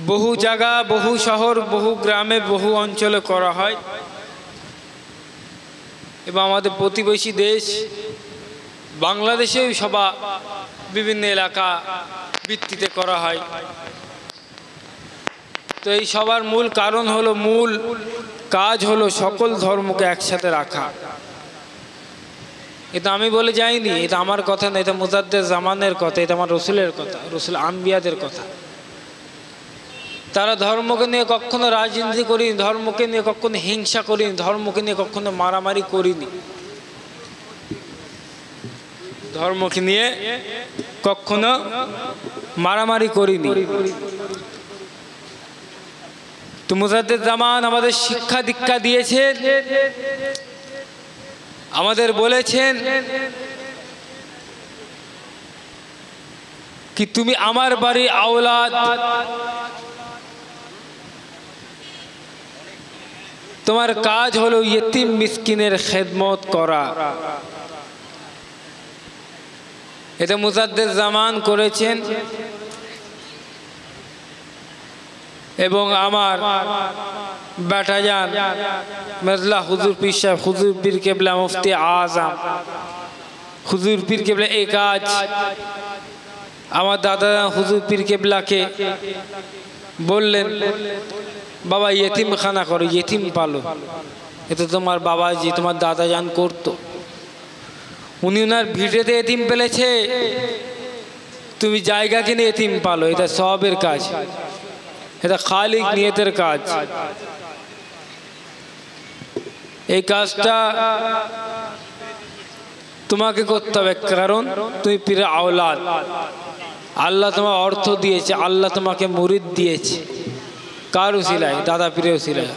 বহু জায়গা, বহু শহর, বহু গ্রামে, বহু অঞ্চলে করা হয় এবং আমাদের প্রতিবেশী দেশ বাংলাদেশেও সভা বিভিন্ন এলাকা ভিত্তিতে করা হয়। তো এই সবার মূল কারণ হলো, মূল কাজ হলো সকল ধর্মকে একসাথে রাখা। এটা আমি বলে যাইনি, এটা আমার কথা না, এটা মুজাদ্দেদ জামানের কথা, এটা আমার রসুলের কথা, রসুল আম্বিয়াদের কথা। তারা ধর্মকে নিয়ে কখনো রাজনীতি করিনি, ধর্মকে নিয়ে কখনো হিংসা করিনি, ধর্মকে নিয়ে কখনো মারামারি করিনি, ধর্মকে নিয়ে কখনো মারামারি করিনি। তো মুজাদ্দেদ জামান আমাদের শিক্ষা দীক্ষা দিয়েছেন, আমাদের বলেছেন কি তুমি আমার বাড়ি আওলাদ, তোমার কাজ হলো ইতিম মিসকিনের খেদমত করা। এটা মুজাদ্দেদ জামান করেছেন এবং আমার বেটাজান মেজলা হুজুর পীর সাহেব, হুজুর পীর কেবলা মুফতি আজম হুজুর পীর কেবলা এই কাজ আমার দাদা হুজুর পীর কেবলাকে বললেন, বাবা ইয়েতিমখানা করো, ইয়েতিম পালো। এটা তোমার বাবাজি, তোমার দাদা জান করতো। উনি ওনার ভিটেতে এতিম পেলেছে, তুমি জায়গা কিনে এতিম পালো। এটা সবের কাজ, এটা খালিক নিয়তের কাজ। এই কাজটা তোমাকে করতে হবে, কারণ তুমি পীর আওলাদ। আল্লাহ তোমার অর্থ দিয়েছে, আল্লাহ তোমাকে মুরিদ দিয়েছে। কার উসিলায়? দাদা পীরের উসিলায়।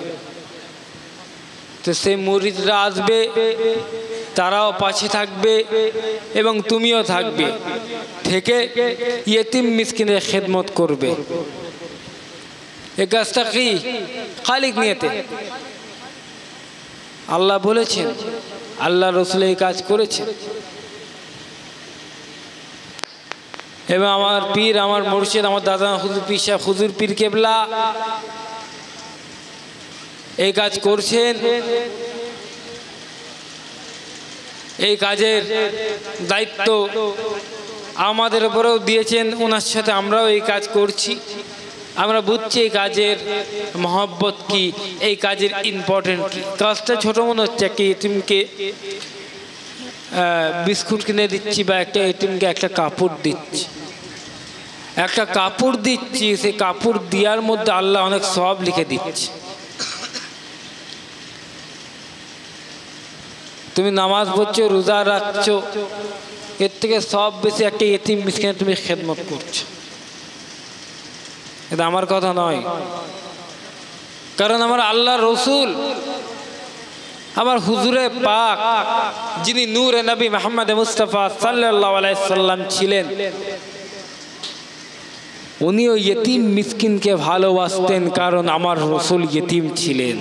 তো সেই মুরিদরা আসবে, তারাও পাশে থাকবে এবং তুমিও থাকবে, থেকে ইয়েতিম মিসকিনের খেদমত করবে। এই কাজটা কি? খালিক নিয়তে। আল্লাহ বলেছেন, আল্লাহ রসুল এই কাজ করেছেন এবং আমার পীর, আমার মুর্শিদ, আমার দাদা হুজুর পীর সাহেব, হুজুর পীর কেবলা এই কাজ করছেন। এই কাজের দায়িত্ব আমাদের উপরেও দিয়েছেন, ওনার সাথে আমরাও এই কাজ করছি। আমরা বুঝছি এই কাজের মহব্বত কি, এই কাজের ইম্পর্টেন্ট কি। কাজটা ছোট মনে হচ্ছে, একটা এতিমকে বিস্কুট কিনে দিচ্ছি বা একটা এতিমকে একটা কাপড় দিচ্ছি, একটা কাপড় দিচ্ছি, সেই কাপড় দেওয়ার মধ্যে আল্লাহ অনেক সওয়াব লিখে দিচ্ছে। তুমি নামাজ পড়ছো, রোজা রাখছো, এর থেকে সব বেশি একটা এতিম মিসকিনের তুমি খেদমত করছো। এটা আমার কথা নয়, কারণ আমার আল্লাহ রসুল, আমার হুজুরে পাক, যিনি নূরে নবী মুহাম্মদ মুস্তাফা সাল্লাল্লাহু আলাইহি সাল্লাম ছিলেন, উনিও ইতিম মিসকিনকে ভালোবাসতেন, কারণ আমার রসুল ইতিম ছিলেন।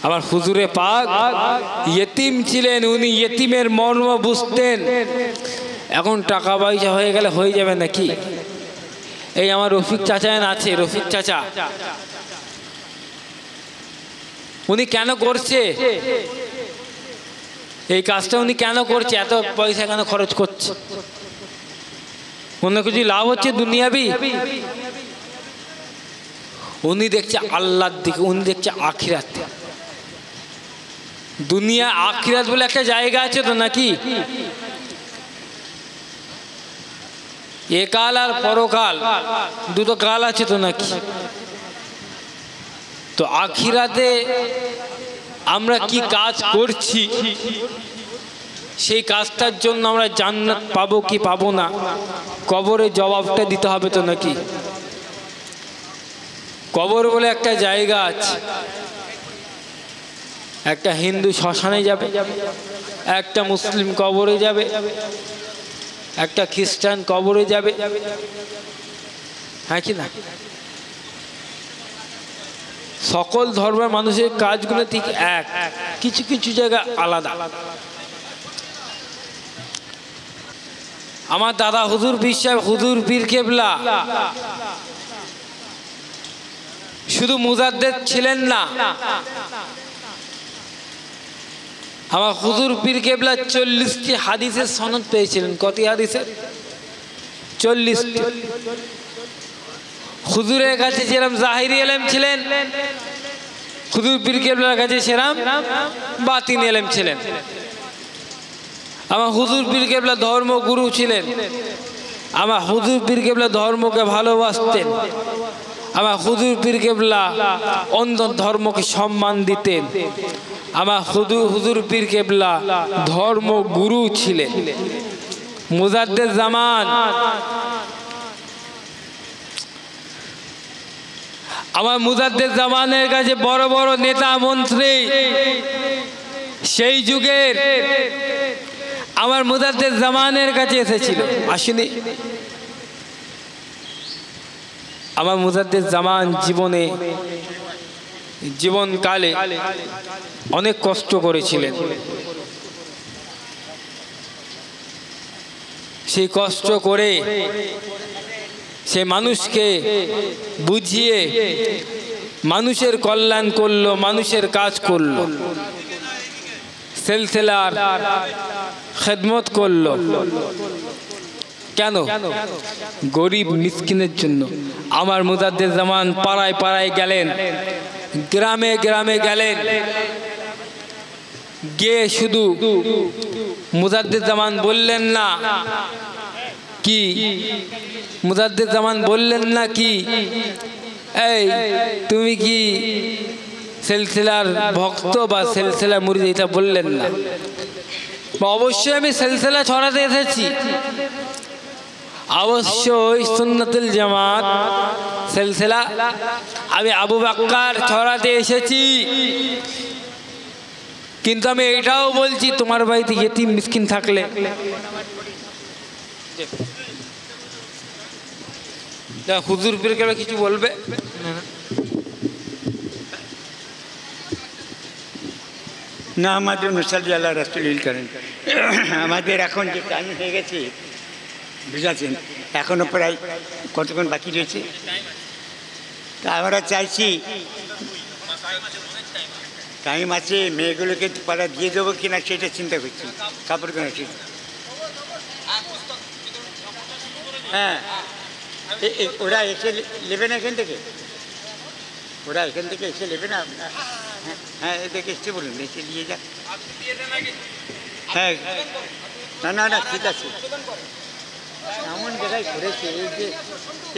আমার হুজুরে পাক ইতিম ছিলেন, উনি ইতিমের মর্ম বুঝতেন। এখন টাকা পয়সা হয়ে গেলে হয়ে যাবে নাকি? এই আমার রফিক চাচা আছে, রফিক চাচা, উনি কেন করছে এই কাজটা? উনি কেন করছে? এত পয়সা কেন খরচ করছে? অন্য কিছু লাভ হচ্ছে দুনিয়াবি? উনি দেখছে আল্লাহর দিকে, উনি দেখছে আখিরাত। দুনিয়া আখিরাত বলে একটা জায়গা আছে তো নাকি? একাল আর পরকাল, দুটো কাল আছে তো নাকি? তো আখিরাতে আমরা কি কাজ করছি, সেই কাজটার জন্য আমরা জান্নাত পাবো কি পাবো না, কবরে জবাবটা দিতে হবে তো নাকি? কবর বলে একটা জায়গা আছে। একটা হিন্দু শ্মশানে যাবে, একটা মুসলিম কবরে যাবে, একটা খ্রিস্টান কবরে যাবে, হ্যাঁ কি না? সকল ধর্মের মানুষের কাজগুলো ঠিক এক, কিছু কিছু জায়গা আলাদা। আমার দাদা হুজুর পীর সাহেব, হুজুর পীর কেবলা শুধু মুজাদ্দেদ ছিলেন না, আমার হুজুর পীর কেবলা 40টি হাদিসের সনদ পেয়েছিলেন। কত হাদিসের? 40টি। হুজুরের কাছে যেরকম জাহিরি ইলম ছিলেন, হুজুর পীর কেবলার কাছে সেরকম বাতিনি ইলম ছিলেন। আমার হুজুর পীর কেবলা ধর্মগুরু ছিলেন। আমার হুজুর পীর কেবলা ধর্মকে ভালোবাসতেন। আমার হুজুর পীর কেবলা অন্য ধর্মকে সম্মান দিতেন। আমার হুজুর পীর কেবলা ধর্মগুরু ছিলেন। মুজাদ্দেদ জামান, আমার মুজাদ্দেদ জামানের কাছে বড় বড় নেতা মন্ত্রী সেই যুগের আমার মুজাদ্দেদ জামানের কাছে এসেছিল, আসেনি? আমার মুজাদ্দেদ জামান জীবনকালে অনেক কষ্ট করেছিলেন। সেই কষ্ট করে সে মানুষকে বুঝিয়ে মানুষের কল্যাণ করলো, মানুষের কাজ করলো, সিলসিলার খেদমত করলো। কেন? গরিব মিসকিনের জন্য। আমার মুজাদ্দেদ জামান পাড়ায় পাড়ায় গেলেন, গ্রামে গ্রামে গেলেন, গিয়ে শুধু মুজাদ্দেদ জামান বললেন না কি, মুজাদ্দেদ জামান বললেন না কি, এই তুমি কি সিলসিলার ভক্ত বা সিলসিলার মুরিদ? এটা বললেন না। অবশ্যই আমি সিলসিলা ছড়াতে এসেছি, অবশ্যই সুন্নাতুল জামাত সিলসিলা আমি আবু বকর ছড়াতে এসেছি। কিন্তু আমি এটাও বলছি, তোমার বাড়িতে ইতিম মিসকিন থাকলে হুজুর পীর কেবলা কিছু বলবে না? আমাদের মুসাল্লি আল্লাহ রাসূল করেন। আমাদের এখন যে টাইম হয়ে গেছে, বুঝাচ্ছেন, এখনো প্রায় কতক্ষণ বাকি রয়েছে। তা আমরা চাইছি টাইম আছে, মেয়েগুলোকে পাড়া দিয়ে দেবো কিনা সেটা চিন্তা করছি। কাপড় কেনা ঠিক, হ্যাঁ ওরা এসে নেবে না এখান থেকে, ওরা এখান থেকে এসে নেবে না। হ্যাঁ এদেরকে এসে বলুন, এসে নিয়ে যাক। হ্যাঁ না না না ঠিক আছে। এমন জায়গায় ঘুরেছে এই যে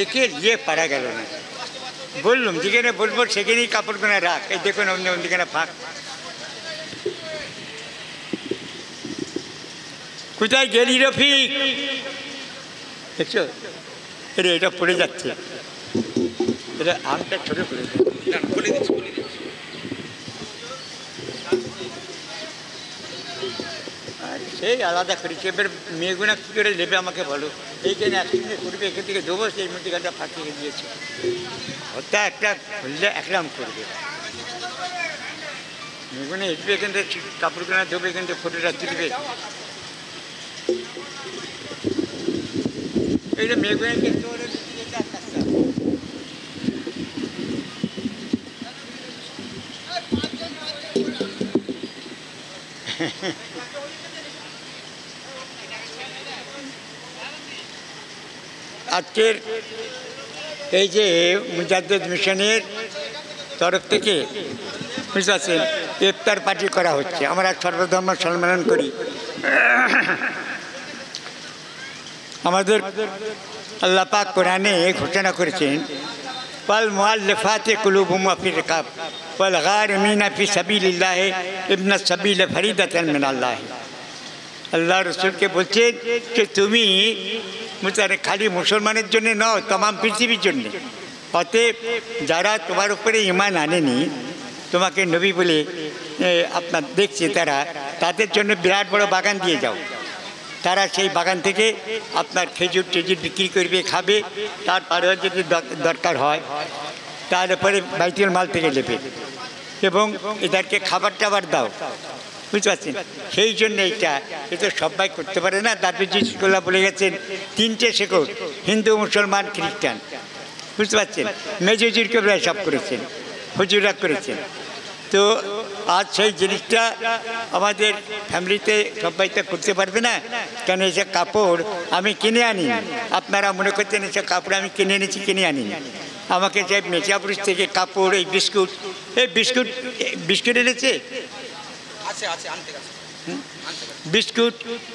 একে নিয়ে পারা গেল না। বললুম যেখানে বলবো সেখানেই কাপড় গোনা রাখ। এই দেখুন অন্যদিকে ফাঁক। কোথায় গেলি রফিক? দেখছো এটা পড়ে যাচ্ছে, এটা আমটা ছোট করে সেই আলাদা করেছি। এবার মেয়েগুনা কী করে নেবে আমাকে বলো? এইখানে একসঙ্গে করবে, এখান থেকে দেবো, সেই মধ্যেখানটা ফাঁকিয়ে দিয়েছে। ওটা একটা খুললে একরাম করবে, মেয়েগুনা এসবে এখান থেকে কাপড়গুনা দেবো, এখান থেকে ফটোটা তুলবে। এইটা মেয়েগুনাকে আজকের এই যে মুজাদ্দেদ মিশনের তরফ থেকে বুঝতে পারছেন ইফতার পার্টি করা হচ্ছে। আমরা সর্বধর্ম সম্মেলন করি। আমাদের আল্লাহ পাক কোরআনে ঘোষণা করেছেন, ওয়াল মুআল্লাফাতি কুলুবুহুম ফির রিকাব ওয়াল গারিমিনা ফি সাবিলিল্লাহ ইবনাস সাবিল ফরিদাতান মিনাল্লাহ। আল্লাহ রসুলকে বলছেন যে তুমি খালি মুসলমানের জন্য নও, তমাম পৃথিবীর জন্যে। অতএব যারা তোমার উপরে ঈমান আনেনি, তোমাকে নবী বলে আপনার দেখছে, তাদের জন্য বিরাট বড় বাগান দিয়ে যাও। তারা সেই বাগান থেকে আপনার খেজুর টেজুর বিক্রি করবে, খাবে। তারপরেও যদি দরকার হয় তাহলে পরে বাইতুল মাল থেকে নেবে, এবং এদেরকে খাবার টাবার দাও। বুঝতে পারছেন? সেই জন্য এটা তো সবাই করতে পারে না। দাদুজি শিকোল্লা বলে গেছেন 3টে শেকড়, হিন্দু, মুসলমান, খ্রিস্টান। বুঝতে পারছেন? মেজর হুজুর কেবলা সব করেছেন, হুজুররা করেছেন। তো আজ সেই জিনিসটা আমাদের ফ্যামিলিতে সবাই তো করতে পারবে না, কেন এসে কাপড় আমি কিনে আনি। আপনারা মনে করছেন এসব কাপড় আমি কিনে এনেছি, কিনে আনি। আমাকে যে মেচাপুর থেকে কাপড়, এই বিস্কুট এনেছে, বিস্কুট,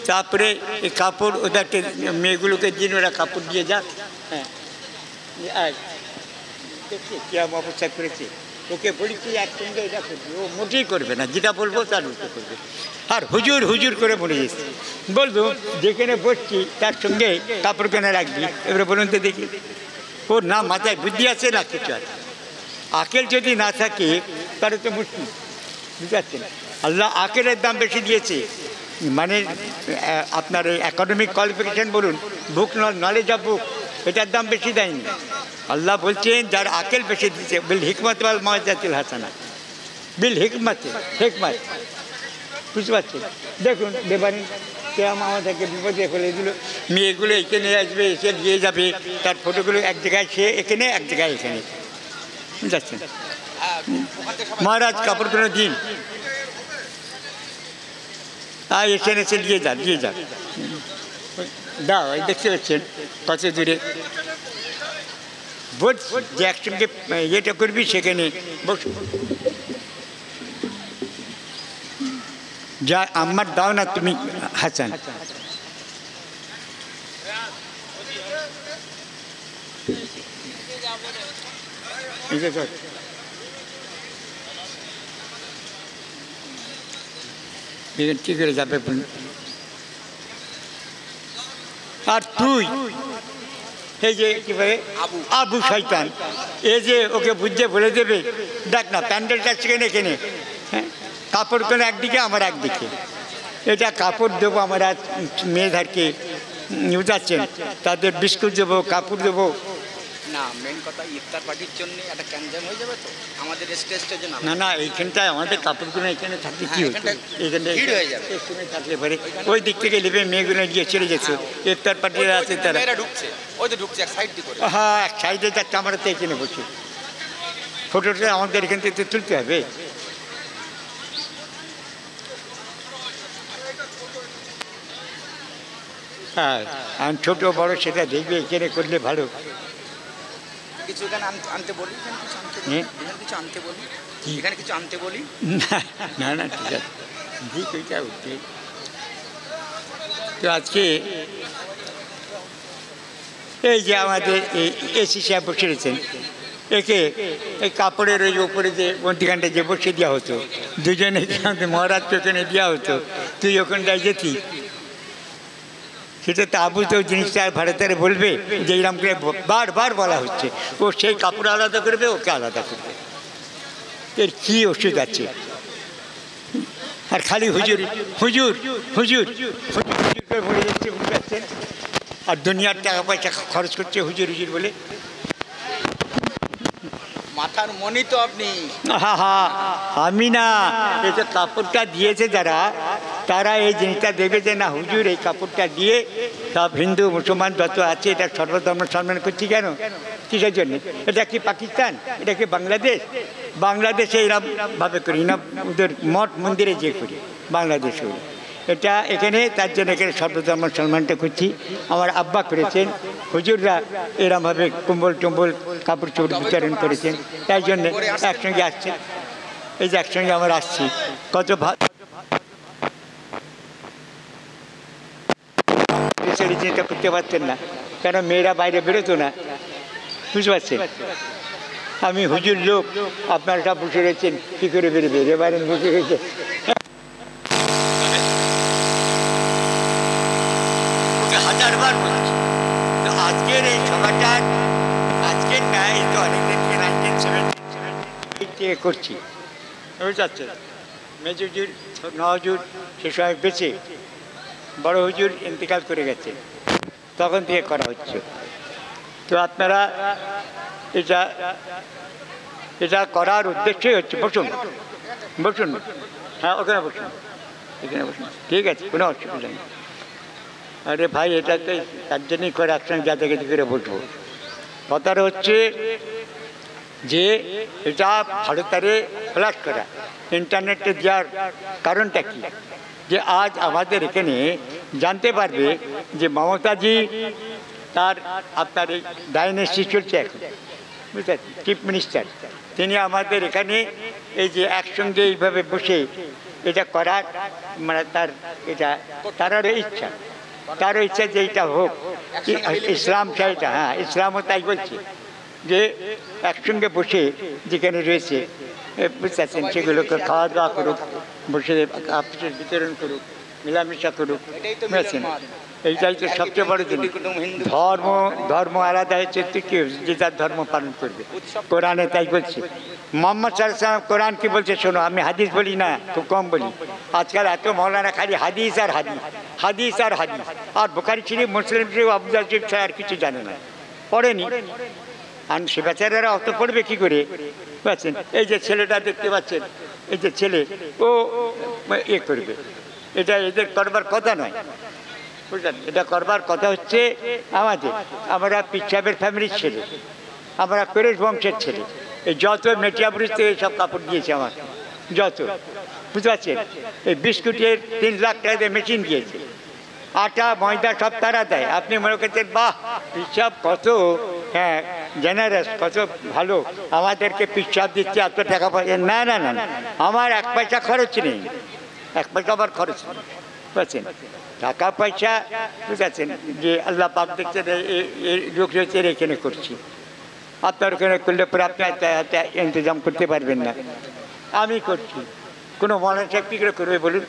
তারপরে এই কাপড় ওদেরকে মেয়েগুলোকে দিন, ওরা কাপড় দিয়ে যাক। হ্যাঁ, কিরম অবস্থা করেছে। ওকে বলি কি একসঙ্গে এটা করবে, ও মোটেই করবে না, যেটা বলবো তার উল্টো করবে। আর হুজুর হুজুর করে বলে যাচ্ছে, বলবো যেখানে বসছি তার সঙ্গে কাপড় কেনে রাখবি। এবারে বলুন তো দেখি, ওর না মাথায় বুদ্ধি আছে না কিছু আছে। আকেল যদি না থাকে তাহলে তো মুশকিল, বুঝতে পারছেন? আল্লাহ আকেলের দাম বেশি দিয়েছে, মানে আপনার একাডেমিক কোয়ালিফিকেশন বলুন, বুক নলেজ অফ বুক, এটার দাম বেশি দেয়নি। আল্লাহ বলছেন যার আকেল বেশি দিচ্ছে, বিল হিকমত ওয়াল মাওয়াজাতিল হাসানা, বিল হিকমত, বুঝতে পারছেন? দেখুন দেবানি কেমন আমাদেরকে বিপদে ফেলে দিল। মেয়েগুলো এখানে আসবে, এসে দিয়ে যাবে, তার ফটোগুলো এক জায়গায় সে এখানে, এক জায়গায় এখানে, বুঝতে পারছেন? মহারাজ কাপড়গুলো দিন, এখানে এসে দিয়ে যান দাও। এই দেখতে পাচ্ছেন কত দূরে বলছি যে একসঙ্গে ইয়েটা করবি, সেখানে বস। যা আমার দাও না তুমি হাসান, ঠিক করে যাবে। আর তুই এই যে কি বলে আবু শয়তান, এই যে ওকে বুঝে বলে দেবে, দেখ না প্যান্ডেলটা সেখানে এখানে, হ্যাঁ কাপড় কোনো একদিকে, আমার একদিকে, এটা কাপড় দেবো আমরা মেয়েদেরকে, বুঝাচ্ছেন? তাদের বিস্কুট দেবো, কাপড় দেবো না। মেন কথা ইফতার পার্টির জন্য একটা ক্যান্সার হয়ে যাবে তো আমাদের স্টেজের জন্য। না না, এইখানটায় আমাদের কাপড়গুলো এখানে থাকলে কি হচ্ছে, এখানে থাকলে পরে ওই দিক থেকে নেবে, মেয়েগুলো গিয়ে চলে গেছে। ইফতার পার্টিরা আছে, তারা ঢুকছে, ওই তো ঢুকছে এক সাইড দিয়ে করে। হ্যাঁ, এক সাইডে যাচ্ছে, আমরা তো এখানে বসে ফটোটা আমাদের এখান থেকে তুলতে হবে। হ্যাঁ, আর ছোটো বড়ো সেটা দেখবে, এখানে করলে ভালো। কিছু এখানে আনতে বলি, কিছু আনতে বলি, এখানে কিছু আনতে বলি। না না, ঠিক আছে, ঠিক ওইটা উঠছে। তো আজকে এই যে আমাদের এসি সাহেব বসে রয়েছেন, একে এই কাপড়ের ওই উপরে যে মন্ত্রীখানটা যে বসে দেওয়া হতো, দুজনে মহারাজকে ওখানে দেওয়া হতো, তুই ওখানটায় যেতি। সেটা তো আবু তো জিনিসটা আর ভারতের বলবে যে এইরকম করে বারবার বলা হচ্ছে, ও সেই কাপড় আলাদা করবে, ওকে আলাদা করবে। এর কী ওষুধ আছে? আর খালি হুজুর হুজুর হুজুর হুজুর হুজুর করে বলে যাচ্ছে, বুঝতে পারছেন? আর দুনিয়ার টাকা পয়সা খরচ করছে হুজুর হুজুর বলে। মাথার মনি তো আপনি। হ্যাঁ হ্যাঁ, আমি না, এই যে কাপড়টা দিয়েছে যারা, তারা এই জিনিসটা দেখবে যে না হুজুর এই কাপড়টা দিয়ে সব হিন্দু মুসলমান যত আছে এটা সর্বধর্ম সম্মান করছি। কেন, কিসের জন্য? এটা কি পাকিস্তান, এটা কি বাংলাদেশ? বাংলাদেশে এরকমভাবে করি না, ওদের মঠ মন্দিরে যে করি বাংলাদেশে, এটা এখানে তার জন্য এখানে সর্বধর্ম সম্মানটা করছি। আমার আব্বা করেছেন, হুজুররা এরমভাবে কুম্বল টুম্বল কাপড় চোপড় বিতরণ করেছেন, তাই জন্য একসঙ্গে আসছেন। এই যে একসঙ্গে আমরা আসছি, কত চিন্তা করতে পারতেন না, কেন মেয়েরা বাইরে বেরোতো না, বুঝতে পারছেন? আমি হুজুর লোক, আপনারা সব বসে রয়েছেন, কী করে বেরোবে? এবারে বসে রয়েছে। হাজারবার বলছি, তো আজকের এই সভাটার আজকের ন্যায় তো অনেকদিন 1970 করছি, বুঝতে পারছেন? মেজ হুজুর, নজুর সে সময় বেঁচে, বড় হুজুর ইন্তেকাল করে গেছে, তখন থেকে করা হচ্ছে। তো আপনারা এটা করার উদ্দেশ্যই হচ্ছে, বসুন বসুন, হ্যাঁ ওখানে বসুন, এখানে বসুন, ঠিক আছে, কোনো অসুবিধা নেই। আরে ভাই, এটা তো তার জন্যই করে একসঙ্গে যাতে করে বসবো, কথাটা হচ্ছে যে এটা ভারতারে ফ্ল্যাশ করা, ইন্টারনেটে দেওয়ার কারণটা কি, যে আজ আমাদের এখানে জানতে পারবে যে মমতাজি তার আপনার এই ডাইনেস্টি চলছে এখন, বুঝতে পারছি, চিফ মিনিস্টার, তিনি আমাদের এখানে এই যে একসঙ্গে এইভাবে বসে এটা করার মানে তার এটা তারও ইচ্ছা যে এটা হোক, ইসলাম চাইটা, হ্যাঁ ইসলামও তাই বলছে যে একসঙ্গে বসে যেখানে রয়েছে বুঝতে পারছেন সেগুলোকে খাওয়া দাওয়া করুক, বসে আপসের বিতরণ করুক, মেলামেশা করুক, বুঝেছেন, এইটাই তো সবচেয়ে বড় জিনিস। ধর্ম আলাদা হচ্ছে, তুই কি যে যার ধর্ম পালন করবে, কোরআনে তাই বলছে। মোহাম্মদ সাল্লাল্লাহু আলাইহি ওয়াসাল্লাম কোরআন কি বলছে শোনো, আমি হাদিস বলি না, খুব কম বলি। আজকাল এত মৌলানা খালি হাদিস আর হাদিস, হাদিস আর হাদিস, আর বুখারী শরীফ, মুসলিম শরীফ, আবু দাউদ শরীফ ছাড়া আর কিছু জানে না, পড়েনি। আর সে বেচারারা অত পড়বে কী করে, বুঝছেন। এই যে ছেলেটা দেখতে পাচ্ছেন, এই যে ছেলে, ও করবে, এটা এদের করবার কথা নয়, বুঝলেন। এটা করবার কথা হচ্ছে আমাদের, আমরা পিচ্ছাবের ফ্যামিলির ছেলে, আমরা কুরেশ বংশের ছেলে। এই যত মেটিয়াপুরিস থেকে সব কাপড় দিয়েছে আমাকে, যত, বুঝতে পারছেন। এই বিস্কুটের 3 লাখ টাকা দিয়ে মেশিন দিয়েছে, আটা ময়দা সব তারা দেয়। আপনি মনে করছেন বাহ পিচ্ছাব কত, হ্যাঁ জেনারেস, কত ভালো, আমাদেরকে পিচ্ছাব দিচ্ছে, এত টাকা পয়সা। না না না, আমার 1 পয়সা খরচ নেই, 1 পয়সা আমার খরচ নেই, বুঝছেন। টাকা পয়সা বুঝেছেন যে আল্লাহ পাক দেখছেন এই লোক রয়েছে এখানে করছি, আপনার ওখানে করলে পরে আপনি ইন্তজাম করতে পারবেন না, আমি করছি। কোনো মনে সাহেব কী করে করবে বলুন,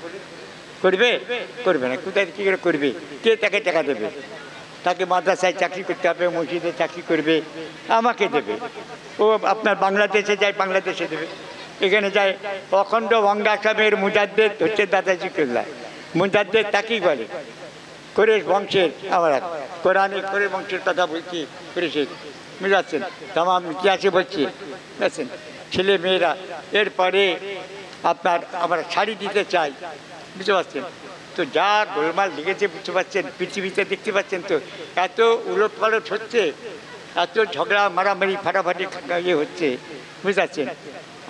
করবে না, কোথায় কী করে করবে, কে তাকে টাকা দেবে? তাকে মাদ্রাসায় চাকরি করতে হবে, মসজিদে চাকরি করবে, আমাকে দেবে। ও আপনার বাংলাদেশে যায়, বাংলাদেশে দেবে, এখানে যায়। অখণ্ড বঙ্গাসামের মুজাদ্দেদ হচ্ছে দাদাজি কেল্লা, মুজাদ্দেদ তাকেই বলে, কুরেশ বংশের। আমরা কোরআনে কুরেশ বংশের কথা বলছি, কুরেশের, বুঝাচ্ছেন, তামাম ইতিহাসে বলছি, বুঝছেন। ছেলে মেয়েরা এরপরে আপনার আমরা শাড়ি দিতে চাই, বুঝতে পারছেন তো, যা গোলমাল লেগেছে বুঝতে পারছেন, পৃথিবীতে দেখতে পাচ্ছেন তো, এত উলট পালট হচ্ছে, এত ঝগড়া মারামারি ফাটাফাটি ইয়ে হচ্ছে, বুঝতে পারছেন।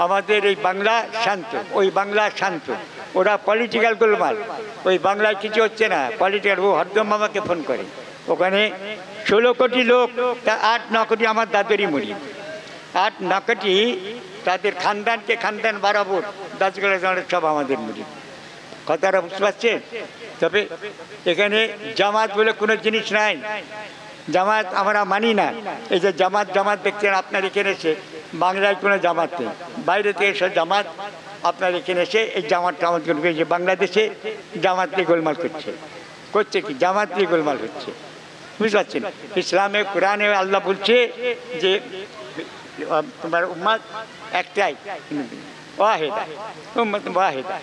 আমাদের এই বাংলা শান্ত, ওই বাংলা শান্ত, ওরা পলিটিক্যাল গোলমাল, ওই বাংলায় কিছু হচ্ছে না, পলিটিক্যাল। ও হরদম মামাকে ফোন করে, ওখানে 16 কোটি লোক, তা 8-9 কোটি আমার দাদুরই মুড়ি, 8-9 কোটি তাদের খানদানকে খানদান বরাবর দাসগুলো সব আমাদের মুড়ি, কথাটা বুঝতে পারছেন। তবে এখানে জামাত বলে কোনো জিনিস নাই, জামাত আমরা মানি না। এই যে জামাত দেখছেন আপনার এখানে এসে, বাংলায় কোনো জামাত নেই, বাইরে থেকে এসে জামাত আপনার এখানে এসে এই জামাত করবে, যে বাংলাদেশে জামাত নিয়ে গোলমাল করছে কি, জামাত নিয়ে গোলমাল হচ্ছে, বুঝতে পারছেন। ইসলামে কোরআনে আল্লাহ বলছে যে তোমার উম্মত একটাই, ওয়াহিদা, উম্মত ওয়াহিদা,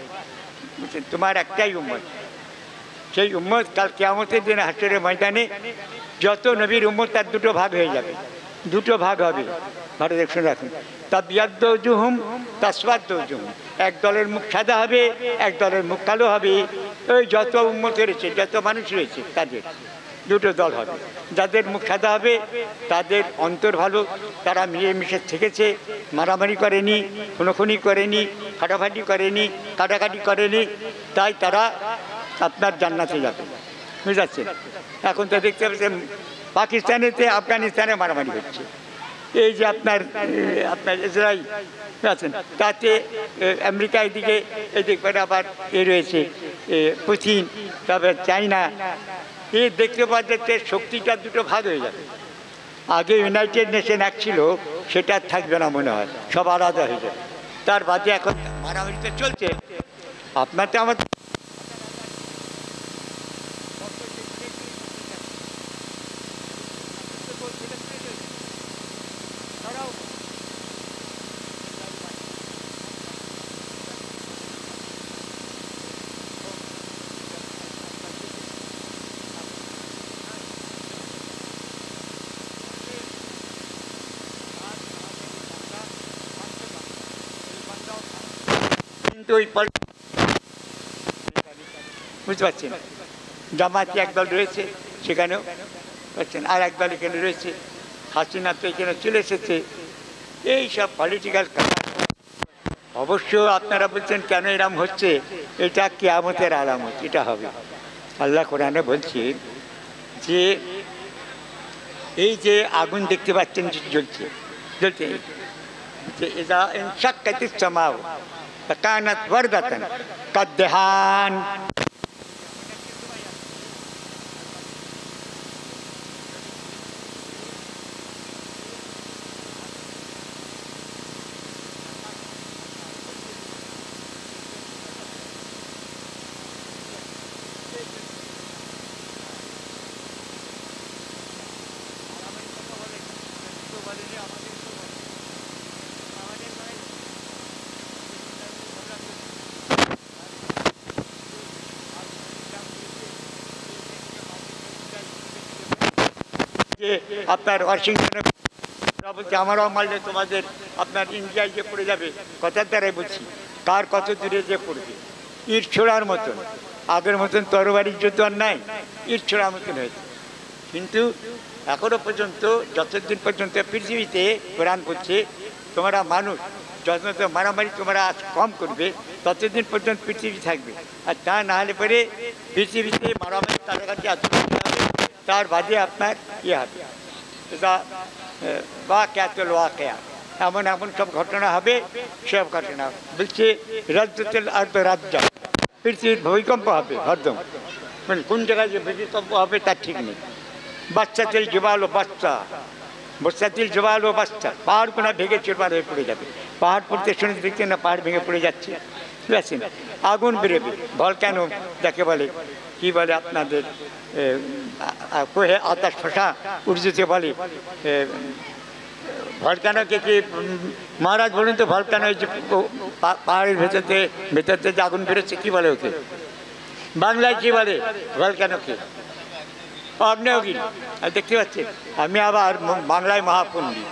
বুঝছেন, তোমার একটাই উম্মত। সেই উম্মত কাল কিয়ামতের দিন হাসরের ময়দানে যত নবীর উম্মত তার 2 ভাগ হয়ে যাবে, 2 ভাগ হবে। ভালো দেখুন, রাখুন, তাবিয়াদ্দৌজুহুম তাসওয়াদ্দৌজুহুম, এক দলের মুখ সাদা হবে, এক দলের মুখ কালো হবে। ওই যত উম্মত রয়েছে, যত মানুষ রয়েছে, তাদের 2 দল হবে। যাদের মুখ সাদা হবে তাদের অন্তর ভালো, তারা মিলেমিশে থেকেছে, মারামারি করেনি, খুনোখুনি করেনি, ফাটাফাটি করেনি, কাটাকাটি করেনি, তাই তারা আপনার জান্নাতে যাবে, বুঝতে পারছেন। এখন তো দেখতে পাচ্ছেন পাকিস্তানেতে, আফগানিস্তানে মারামারি হচ্ছে, এই যে আপনার ইসরায়েল আছেন, তাতে আমেরিকা এদিকে, এদিকে আবার রয়েছে পুতিন, তারপরে চায়না, এই দেখতে পাওয়া যাচ্ছে শক্তিটা 2 ভাগ হয়ে যাবে। আগে ইউনাইটেড নেশন এক ছিল, সেটা থাকবে না মনে হয়, সব আলাদা হয়ে যাবে। তার বাদে এখন মারামারিতে চলছে। আপনার তো আমার বুঝতে পারছেন, জামাতি একদল রয়েছে সেখানেও পাচ্ছেন, আর একদল এখানে রয়েছে, হাসিনা তো এখানে চলে এসেছে, এই সব পলিটিক্যাল অবশ্য আপনারা বলছেন কেন এরম হচ্ছে, এটা কিয়ামতের আলামত, এটা হবে। আল্লাহ কোরআনে বলছেন যে এই যে আগুন দেখতে পাচ্ছেন যে জ্বলছে জ্বলছে, যে ইযা ইনশাক্কাতিস সামাউ ফাকানাত ওয়ারদাতান কাদ্দাহান। যে আপনার ওয়াশিংটনে বলছে আমারও মারলে তোমাদের আপনার ইন্ডিয়ায় যে পড়ে যাবে, কথার দ্বারাই বলছি, কার কত দূরে যে পড়বে। ইট ছোড়ার মতন, আগের মতন তরবারির যুদ্ধ আর নাই, ইট ছোড়ার মতন হয়েছে। কিন্তু এখনো পর্যন্ত যতদিন পর্যন্ত পৃথিবীতে কোরআন বলছে তোমরা মানুষ যত মারামারি তোমরা আজ কম করবে ততদিন পর্যন্ত পৃথিবী থাকবে, আর তা না হলে পরে পৃথিবীতে মারামারি তার কাছে হবে, তার বাদে আপনার ইয়ে হবে। এটা বা ক্যাতল ওয়াকেয়া, এমন এমন সব ঘটনা হবে, সব ঘটনা বলছে রাজ্যতেল আর্ধ রাজ্য, পৃথিবীর ভূমিকম্প হবে হরদম, মানে কোন জায়গায় যে ভূমিকম্প হবে তার ঠিক নেই। বাচ্চাতেল জবাল ও বাচ্চা, বর্ষাতিল জবাল ও বাচ্চা, পাহাড় কোনা ভেঙে চুরমার হয়ে পড়ে যাবে। পাহাড় পড়তে শুনে দেখছেন না, পাহাড় ভেঙে পড়ে যাচ্ছে, ঠিক আছে। আগুন বেরোবে, ভলক্যানো যাকে বলে, কি বলে আপনাদের কোহে আতাশ ফসা উর্দুতে বলে। ভলক্যানোকে কি মহারাজ বলুন তো, ভলক্যানো যে পাহাড়ের ভেতরতে যে আগুন বেরোচ্ছে কী বলে ওকে, বাংলায় কী বলে ভলক্যানোকে? আগ্নেয়গিরি। দেখতে পাচ্ছেন আমি আবার বাংলায় মহাপণ্ডিত,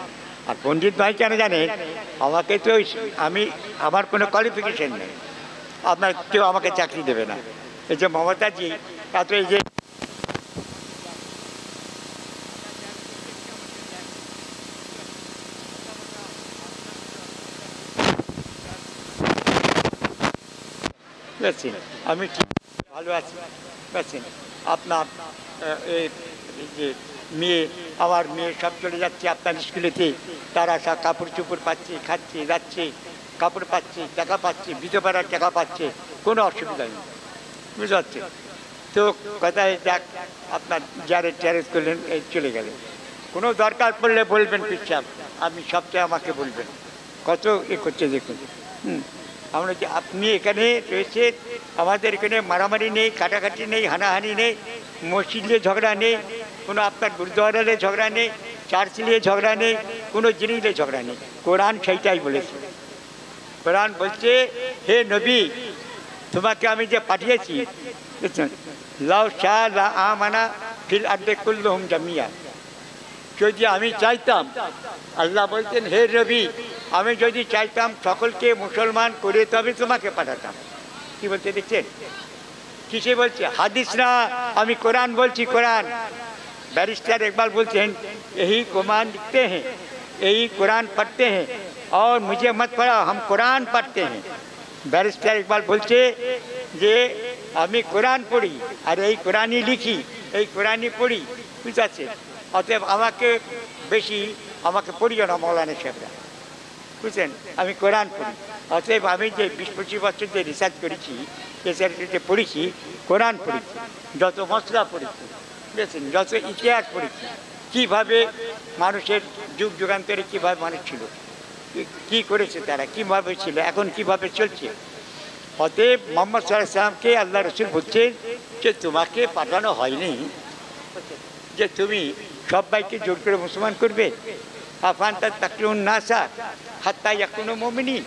আর পণ্ডিত ভাই কেন জানেন, আমাকে তো আমি আমার কোনো কোয়ালিফিকেশন নেই, আপনার কেউ আমাকে চাকরি দেবে না। এই যে মমতাজি, তারপরে এই যে আমি ঠিক ভালো আছি, বুঝছেন। আপনার এই যে মেয়ে, আমার মেয়ে সব চলে যাচ্ছে আপনার স্কুলেতে, তারা সব কাপড় চোপড় পাচ্ছে, খাচ্ছে, যাচ্ছে, কাপড় পাচ্ছে, টাকা পাচ্ছে, বিধবারার টাকা পাচ্ছে, কোনো অসুবিধা নেই, বুঝতে পারছেন তো। কথায় যাক, আপনার জ্যারেজ ট্যারেজ করলেন, এই চলে গেলেন। কোনো দরকার পড়লে বলবেন পিসাব, আপনি সবটাই আমাকে বলবেন, কত এ করছে দেখুন। আমরা যে আপনি এখানে রয়েছে, আমাদের এখানে মারামারি নেই, কাটাকাটি নেই, হানাহানি নেই, মসজিদে ঝগড়া নেই, কোনো আপনার গুরুদ্বারালে ঝগড়া নেই, চার্চ নিয়ে ঝগড়া নেই, কোনো জিনিস নিয়ে ঝগড়া নেই। কোরআন সেইটাই বলেছে। কোরআন বলছে, হে নবী, তোমাকে আমি যে পাঠিয়েছি, লাউ শাহ লা আমানা ফিল আরদি কুল্লুহুম জামিয়া, যদি আমি চাইতাম, আল্লাহ বলতেন হে নবী, আমি যদি চাইতাম সকলকে মুসলমান করে তবে তোমাকে পাঠাতাম। কি বলতে দেখছেন, কিসে বলছে? হাদিস না, আমি কোরআন বলছি, কোরআন। बैरिस्टर इकबाल बोलते हैं यही कुरान लिखते हैं, यही कुरान पढ़ते हैं, और मुझे मत पढ़ा, हम कुरान पढ़ते हैं। बैरिस्टर इकबाल बोलते যে আমি কোরআন পড়ি আর এই কোরআনই লিখি, এই কোরআনই পড়ি, বুঝতে আছে। অতএব আমাকে বেশি আমাকে পড়িও না মৌলানা সাহেবরা, বুঝছেন, আমি কোরআন পড়ি। অতএব আমি যে 20-25 বছর যে রিসার্চ করেছি, রিসার্চে পড়েছি, কোরআন পড়েছি, যত মশলা পড়েছি, বুঝেছেন, যত ইতিহাস পড়েছি, কীভাবে মানুষের যুগ যুগান্তরে কীভাবে মানুষ ছিল, কী করেছে তারা, কীভাবে ছিল, এখন কীভাবে চলছে। অতএব মোহাম্মদ সাল্লাল্লাহু আলাইহি ওয়াসাল্লামকে আল্লাহ রসুল বলছেন যে তোমাকে পাঠানো হয়নি যে তুমি সবাইকে জোর করে মুসলমান করবে। আফান্তা তাকরুন নাসা হাত্তা ইয়াকুনু মুমিনিন,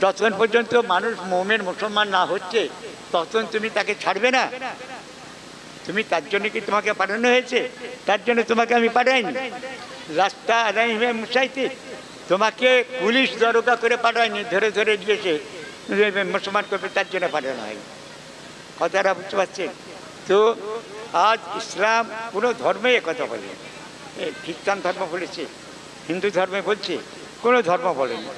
যতক্ষণ পর্যন্ত মানুষ মুমিন মুসলমান না হচ্ছে ততক্ষণ তুমি তাকে ছাড়বে না। তুমি তার জন্য কি তোমাকে পাঠানো হয়েছে? তার জন্য তোমাকে আমি পাঠাইনি। রাস্তা আলাইহিম মুসাইতে, তোমাকে পুলিশ দরোগা করে পাঠায়নি, ধরে ধরে দিয়েছে মুসলমান করবে, তার জন্য পাঠানো হয়। কথাটা বুঝতে পারছেন তো? আজ ইসলাম কোনো ধর্মে কথা বলে, খ্রিস্টান ধর্ম বলেছে, হিন্দু ধর্মে বলছে, কোনো ধর্ম বলেনি।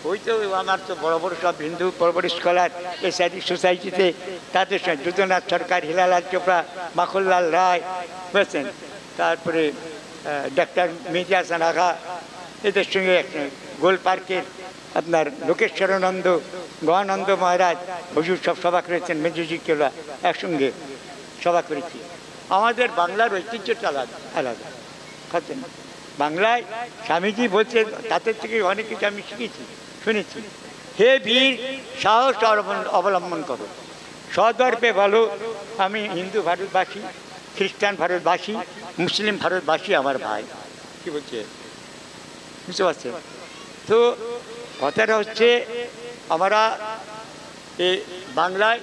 ওই তো আমার তো বড় বড় সব হিন্দু বড় বড় স্কলার এসআইডি সোসাইটিতে, তাদের সঙ্গে যদুনাথ সরকার, হিলালাল চোপড়া, মাখনলাল রায়, বুঝছেন, তারপরে ডাক্তার মির্জা হাসান আগা, এদের সঙ্গে গোল পার্কের আপনার লোকেশ্বরানন্দ, গয়ানন্দ মহারাজ, হুজুর সব সভা করেছেন, মেজুজি কেলা একসঙ্গে সভা করেছি। আমাদের বাংলার ঐতিহ্যটা আলাদা আলাদা, বুঝছেন। বাংলায় স্বামীজি বলছে, তাদের থেকে অনেক কিছু আমি শিখেছি, শুনেছি। হে বীর, সাহস অবলম্বন করো, সদর্পে বলো আমি হিন্দু ভারতবাসী, খ্রিস্টান ভারতবাসী, মুসলিম ভারতবাসী আমার ভাই। কি বলছে বুঝতে পারছেন তো? কথাটা হচ্ছে আমরা এই বাংলায়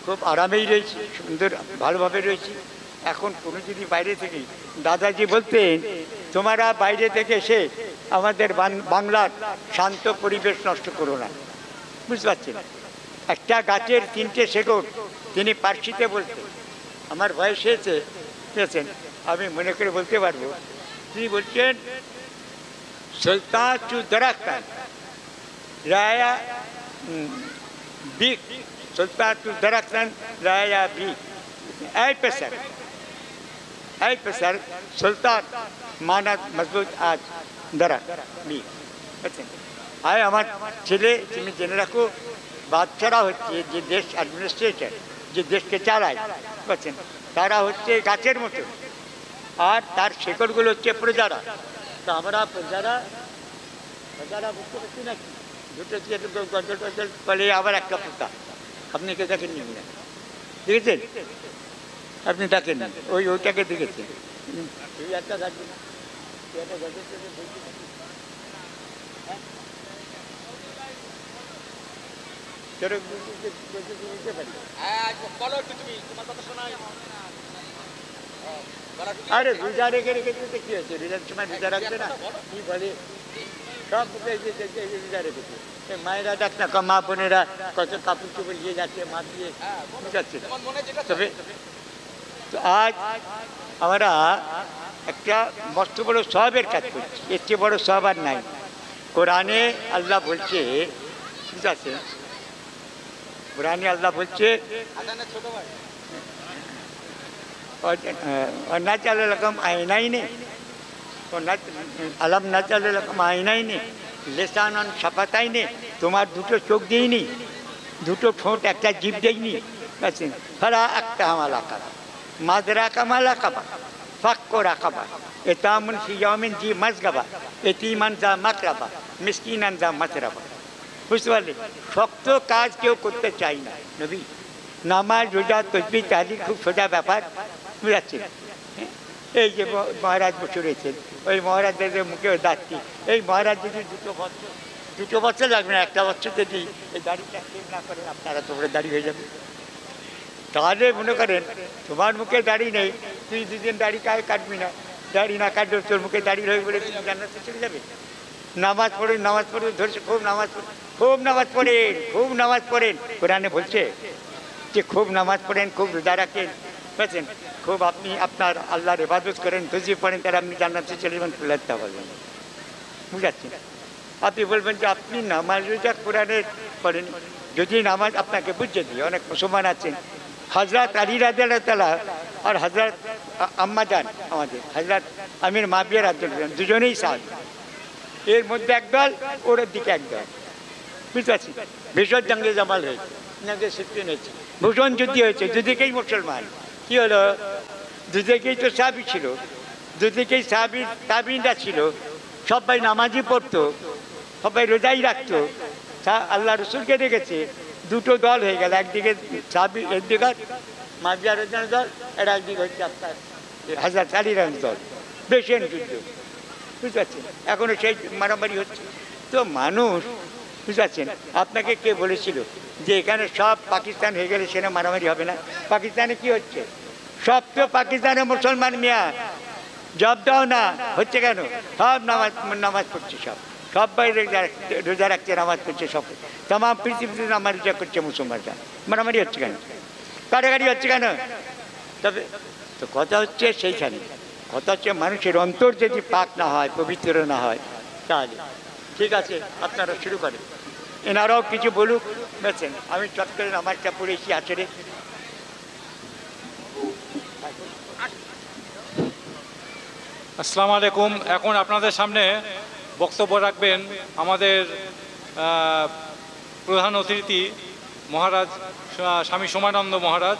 খুব আরামেই রয়েছি, সুন্দর ভালোভাবে রয়েছি। এখন কোনো যদি বাইরে থেকে, দাদাজি বলতেন তোমরা বাইরে থেকে এসে আমাদের বাংলার শান্ত পরিবেশ নষ্ট করো না, বুঝতে পারছেন। একটা গাছের 3টে শেকড় তিনি পার্সিতে বলতেন, আমার বয়স হয়েছে, বুঝেছেন, আমি মনে করে বলতে পারবো। তিনি বলছেন সুলতান চু দরাক্তান রায়া বিক, সুলতান চু দরাক্তান রায়া বিক, এই পেশার এই পেশার সুলতান মানা মজবুত আজ দরা বিক। বুঝছেন, আয় আমার ছেলে তুমি জেনে রাখো, বাচ্চারা হচ্ছে যে দেশ অ্যাডমিনিস্ট্রেটর, যে দেশকে চালায়, বুঝছেন, তারা হচ্ছে গাছের মতো, আর তার শেকড়গুলো হচ্ছে প্রজারা। তো আমরা প্রজারা বুঝতে পারছি নাকি, দুটো গজল টজল বলে আবার একটা পোতা। আপনি কে দেখেন নি? দেখেছেন? আপনি দেখেন না, ওইটাকে দেখেছেন। একটা গাছ আরে রোজা রেখে রেখে দিতে কি হয়েছে? রোজার সময় রোজা রাখবে না? কি বলে সব রোজা রেখেছে। মায়েরা দেখ না, মা বোনেরা কত কাপড় চোপড় নিয়ে যাচ্ছে, মা দিয়ে বুঝাচ্ছে। তবে আজ আমরা একটা মস্ত বড় সবের কাজ করছি, এর চেয়ে বড় সব আর নাই। কোরআনে আল্লাহ বলছে, ঠিক আছে, কোরআনে আল্লাহ বলছে নাচাল রকম আয়নাই নেই, আলম নাচাল রকম আয়নাই নেই, লেসান সাপাতাই নেই, তোমার দুটো চোখ দিইনি, দুটো ঠোঁট, একটা জিভ দেয়নি, ফারা একটা হামালা কাবা মাদরা কামালা কাবা ফাক্কো রাখাবা এতামুন ফিয়ামিন জি মাজগাবা এতিমান যা মাকরাবা মিসকিনান যা মাচরাবা। বুঝতে পারলে? শক্ত কাজ কেউ করতে চাই না নবী। নামাজ, রোজা, তসবিহ, তাহলিল খুব সোজা ব্যাপার, বুঝাচ্ছি। এই যে মহারাজ বসে রয়েছেন, ওই মহারাজদের মুখে দাঁড়ছি, এই মহারাজ যদি দুটো বছর লাগবে না, একটা বছর যদি এই দাড়িটা ঠিক না করেন, আপনারা তোমরা দাড়ি হয়ে যাবে। তাহলে মনে করেন তোমার মুখে দাড়ি নেই, তুই 2 দিন দাড়ি কাটবি না, দাড়ি না কাটবে তোর মুখে দাড়ি রয়ে বলে তুমি জান্নাতে চলে যাবে। নামাজ পড়েন, নামাজ পড়ে ধরছে, খুব নামাজ পড়েন, খুব নামাজ পড়েন। কোরআনে বলছে যে খুব নামাজ পড়েন, খুব রোজা রাখেন, বুঝছেন, খুব আপনি আপনার আল্লাহর ইবাদত করেন, তসবিহ পড়েন, তারা আপনি জান্নাতে চলে যাবেন, লজ্জা বলবেন। বুঝাচ্ছি, আপনি বলবেন যে আপনি নামাজ রোজা কোরআনে পড়েন। যদি নামাজ আপনাকে বুঝিয়ে দিই, অনেক মুসলমান আছেন, হজরত আলী রাদিয়াল্লাহু তাআলা আর হজরত আম্মা জান আমাদের হজরত আমির মাবিয়া রাদিয়াল্লাহু আনহা দুজনেই সাহাবী। এর মধ্যে একদল, ওর দিকে একদল, বুঝতে পারছি। ভীষণ জঙ্গে জামাল হয়েছে, জঙ্গে সিফিন হয়েছে, ভীষণ যুদ্ধ হয়েছে, দুদিকেই মুসলমান। কী হলো? দুদিকেই তো সাহাবী ছিল, দুদিকেই সাহাবী তাবিঈনরা ছিল, সবাই নামাজই পড়তো, সবাই রোজাই রাখতো, আল্লাহ রসুলকে দেখেছে। দুটো দল হয়ে গেল, একদিকে সাহাবী, একদিকে মাবিয়া রাদিয়াল্লাহু দল, আর একদিকে হচ্ছে আপনার হযরত আলী রাদিয়াল্লাহু দল। বেশেন যুদ্ধ, বুঝতে পারছেন, এখনো সেই মারামারি হচ্ছে। তো মানুষ, বুঝতে পারছেন, আপনাকে কে বলেছিল যে এখানে সব পাকিস্তান হয়ে গেলে সেখানে মারামারি হবে না? পাকিস্তানে কি হচ্ছে? সব তো পাকিস্তানে মুসলমান মিয়া, জব দাও না, হচ্ছে কেন? সব নামাজ পড়ছে, সবাই রোজা রাখছে, নামাজ পড়ছে, সব তাম পৃথিবীতে নামাজ রোজা করছে মুসলমানরা। মারামারি হচ্ছে কেন? কাটাকাটি হচ্ছে কেন? তবে তো কথা হচ্ছে সেইখানে কথা হচ্ছে মানুষের অন্তর যদি পাক না হয়, পবিত্র না হয়, তাহলে ঠিক আছে আপনারা শুরু করেন। এনারাও কিছু বলুক, বুঝছেন? আমি চট করে আমারটা পড়েছি আচরে। আসসালামু আলাইকুম। এখন আপনাদের সামনে বক্তব্য রাখবেন আমাদের প্রধান অতিথি মহারাজ স্বামী সোমানন্দ মহারাজ।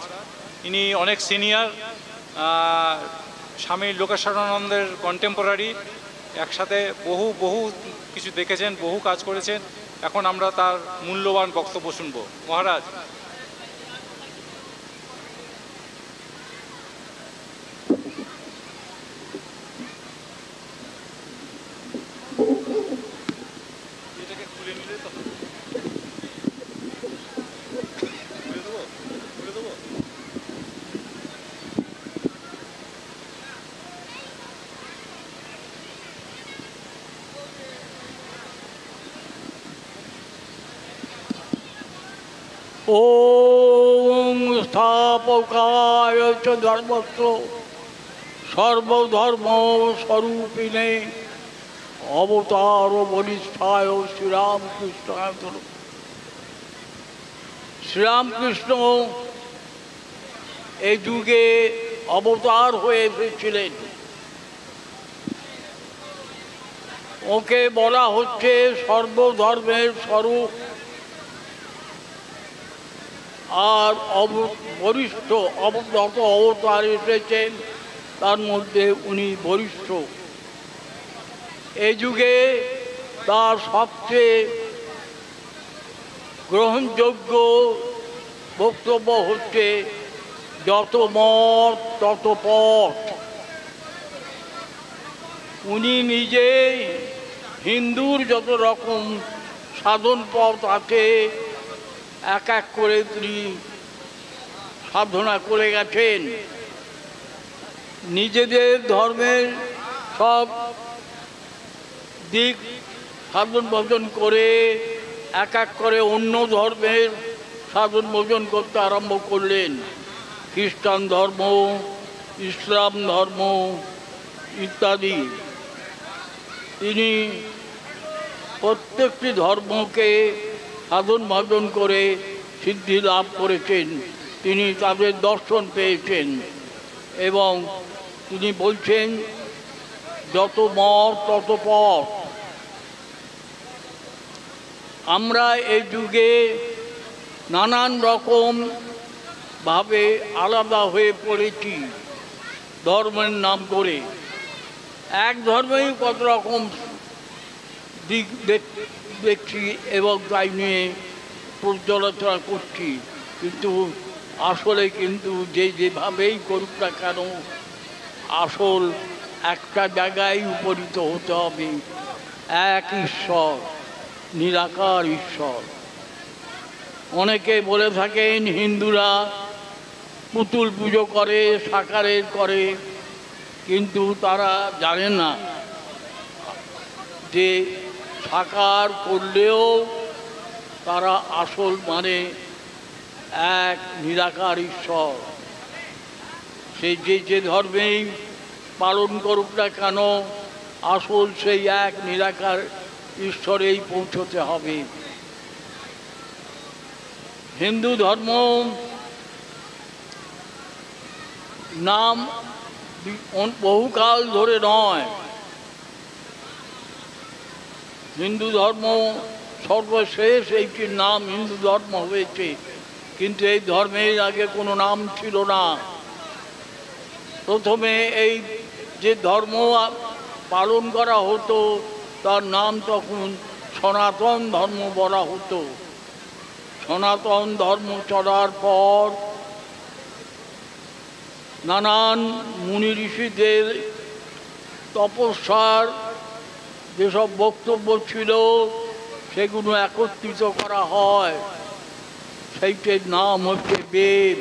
ইনি অনেক সিনিয়র, স্বামী লোকেশ্বরানন্দের কন্টেম্পোরারি, একসাথে বহু বহু কিছু দেখেছেন, বহু কাজ করেছেন। এখন আমরা তার মূল্যবান বক্তব্য শুনব। মহারাজ। ওম স্থাপকায় চ ধর্মস্য সর্বধর্ম স্বরূপিণে অবতার বলিষ্ঠায় শ্রীরামকৃষ্ণায়। শ্রীরামকৃষ্ণ এই যুগে অবতার হয়ে এসেছিলেন। ওকে বলা হচ্ছে সর্বধর্মের স্বরূপ, আর বরিষ্ঠ যত অবতার এসেছেন তার মধ্যে উনি বরিষ্ঠ। এই যুগে তার সবচেয়ে গ্রহণযোগ্য বক্তব্য হচ্ছে যত মত তত পথ। উনি নিজে হিন্দুর যত রকম সাধন পথ আছে এক এক করে তিনি সাধনা করে গেছেন। নিজেদের ধর্মের সব দিক সাধন ভজন করে এক এক করে অন্য ধর্মের সাধন ভজন করতে আরম্ভ করলেন। খ্রিস্টান ধর্ম, ইসলাম ধর্ম ইত্যাদি। তিনি প্রত্যেকটি ধর্মকে সাধন ভজন করে সিদ্ধি লাভ করেছেন। তিনি তাদের দর্শন পেয়েছেন এবং তিনি বলছেন যত মত তত পথ। আমরা এই যুগে নানান রকম ভাবে আলাদা হয়ে পড়েছি ধর্মের নাম করে। এক ধর্মেই কত রকম দিক দেখছি এবং তাই নিয়ে পর্যালোচনা করছি, কিন্তু আসলে যেভাবেই করুক না কেন আসল একটা জায়গায় উপনীত হতে হবে, এক ঈশ্বর, নিরাকার ঈশ্বর। অনেকে বলে থাকেন হিন্দুরা পুতুল পুজো করে, সাকারের করে, কিন্তু তারা জানে না যে সাকার করলেও তারা আসল মানে এক নিরাকার ঈশ্বর। সে যে ধর্মেই পালন করুক না কেন আসল সেই এক নিরাকার ঈশ্বরেই পৌঁছতে হবে। হিন্দু ধর্ম নাম বহুকাল ধরে নয়, হিন্দু ধর্ম সর্বশেষ এইটির নাম হিন্দু ধর্ম হয়েছে, কিন্তু এই ধর্মের আগে কোনো নাম ছিল না। প্রথমে এই যে ধর্ম পালন করা হতো তার নাম তখন সনাতন ধর্ম বলা হতো। সনাতন ধর্ম চলার পর নানান মুনি ঋষিদের তপস্যার যেসব বক্তব্য ছিল সেগুলো একত্রিত করা হয়, সেইটির নাম হচ্ছে বেদ।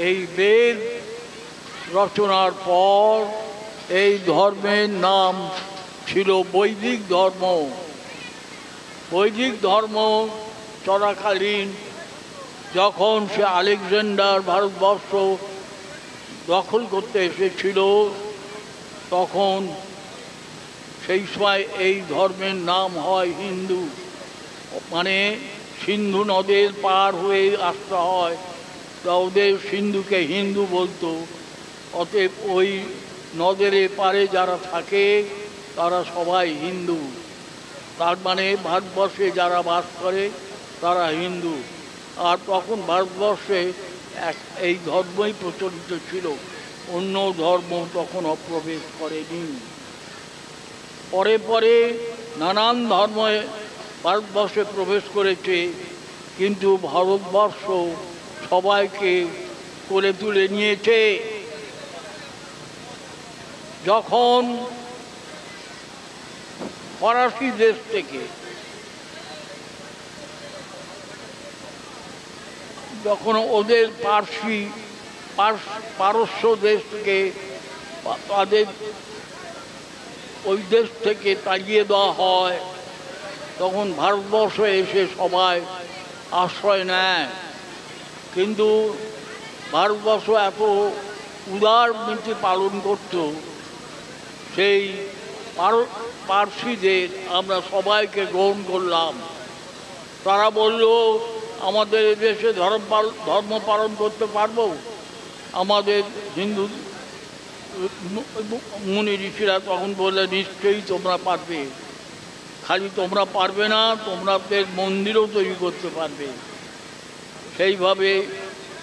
এই বেদ রচনার পর এই ধর্মের নাম ছিল বৈদিক ধর্ম। বৈদিক ধর্ম চলাকালীন যখন সে আলেকজান্ডার ভারতবর্ষ দখল করতে এসেছিল তখন সেই সময় এই ধর্মের নাম হয় হিন্দু। মানে সিন্ধু নদের পার হয়ে আসতে হয়, তা ওদের সিন্ধুকে হিন্দু বলতো। অতএব ওই নদের পারে যারা থাকে তারা সবাই হিন্দু। তার মানে ভারতবর্ষে যারা বাস করে তারা হিন্দু। আর তখন ভারতবর্ষে এই ধর্মই প্রচলিত ছিল, অন্য ধর্ম তখন অপ্রবেশ করেনি। পরে পরে নানান ধর্ম ভারতবর্ষে প্রবেশ করেছে, কিন্তু ভারতবর্ষ সবাইকে করে তুলে নিয়েছে। যখন ফরাসি দেশ থেকে যখন ওদের পারস্য দেশ থেকে তাদের ওই দেশ থেকে তাড়িয়ে দেওয়া হয়, তখন ভারতবর্ষে এসে সবাই আশ্রয় নেয়। কিন্তু ভারতবর্ষ এত উদার নীতি পালন করত, সেই পার্সিদের আমরা সবাইকে গ্রহণ করলাম। তারা বলল আমাদের দেশে ধর্ম পালন করতে পারবো? আমাদের হিন্দু মুনি ঋষিরা তখন বললে নিশ্চয়ই তোমরা পারবে। খালি তোমরা পারবে না, তোমাদের মন্দিরও তৈরি করতে পারবে। সেইভাবে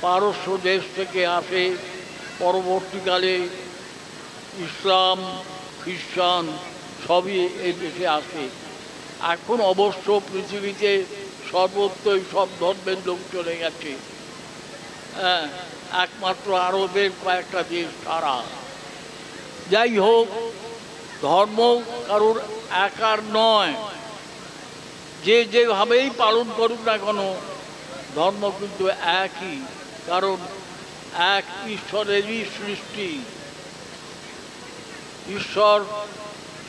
পারস্য দেশ থেকে আসে, পরবর্তীকালে ইসলাম খ্রিস্টান সবই এই দেশে আসে। এখন অবশ্য পৃথিবীতে সর্বত্রই সব ধর্মের লোক চলে গেছে, হ্যাঁ, একমাত্র আরবের কয়েকটা দেশ ছাড়া। যাই হোক, ধর্ম কারোর একার নয়, যে যেভাবেই পালন করুক না কেন ধর্ম কিন্তু একই, কারণ এক ঈশ্বরেরই সৃষ্টি। ঈশ্বর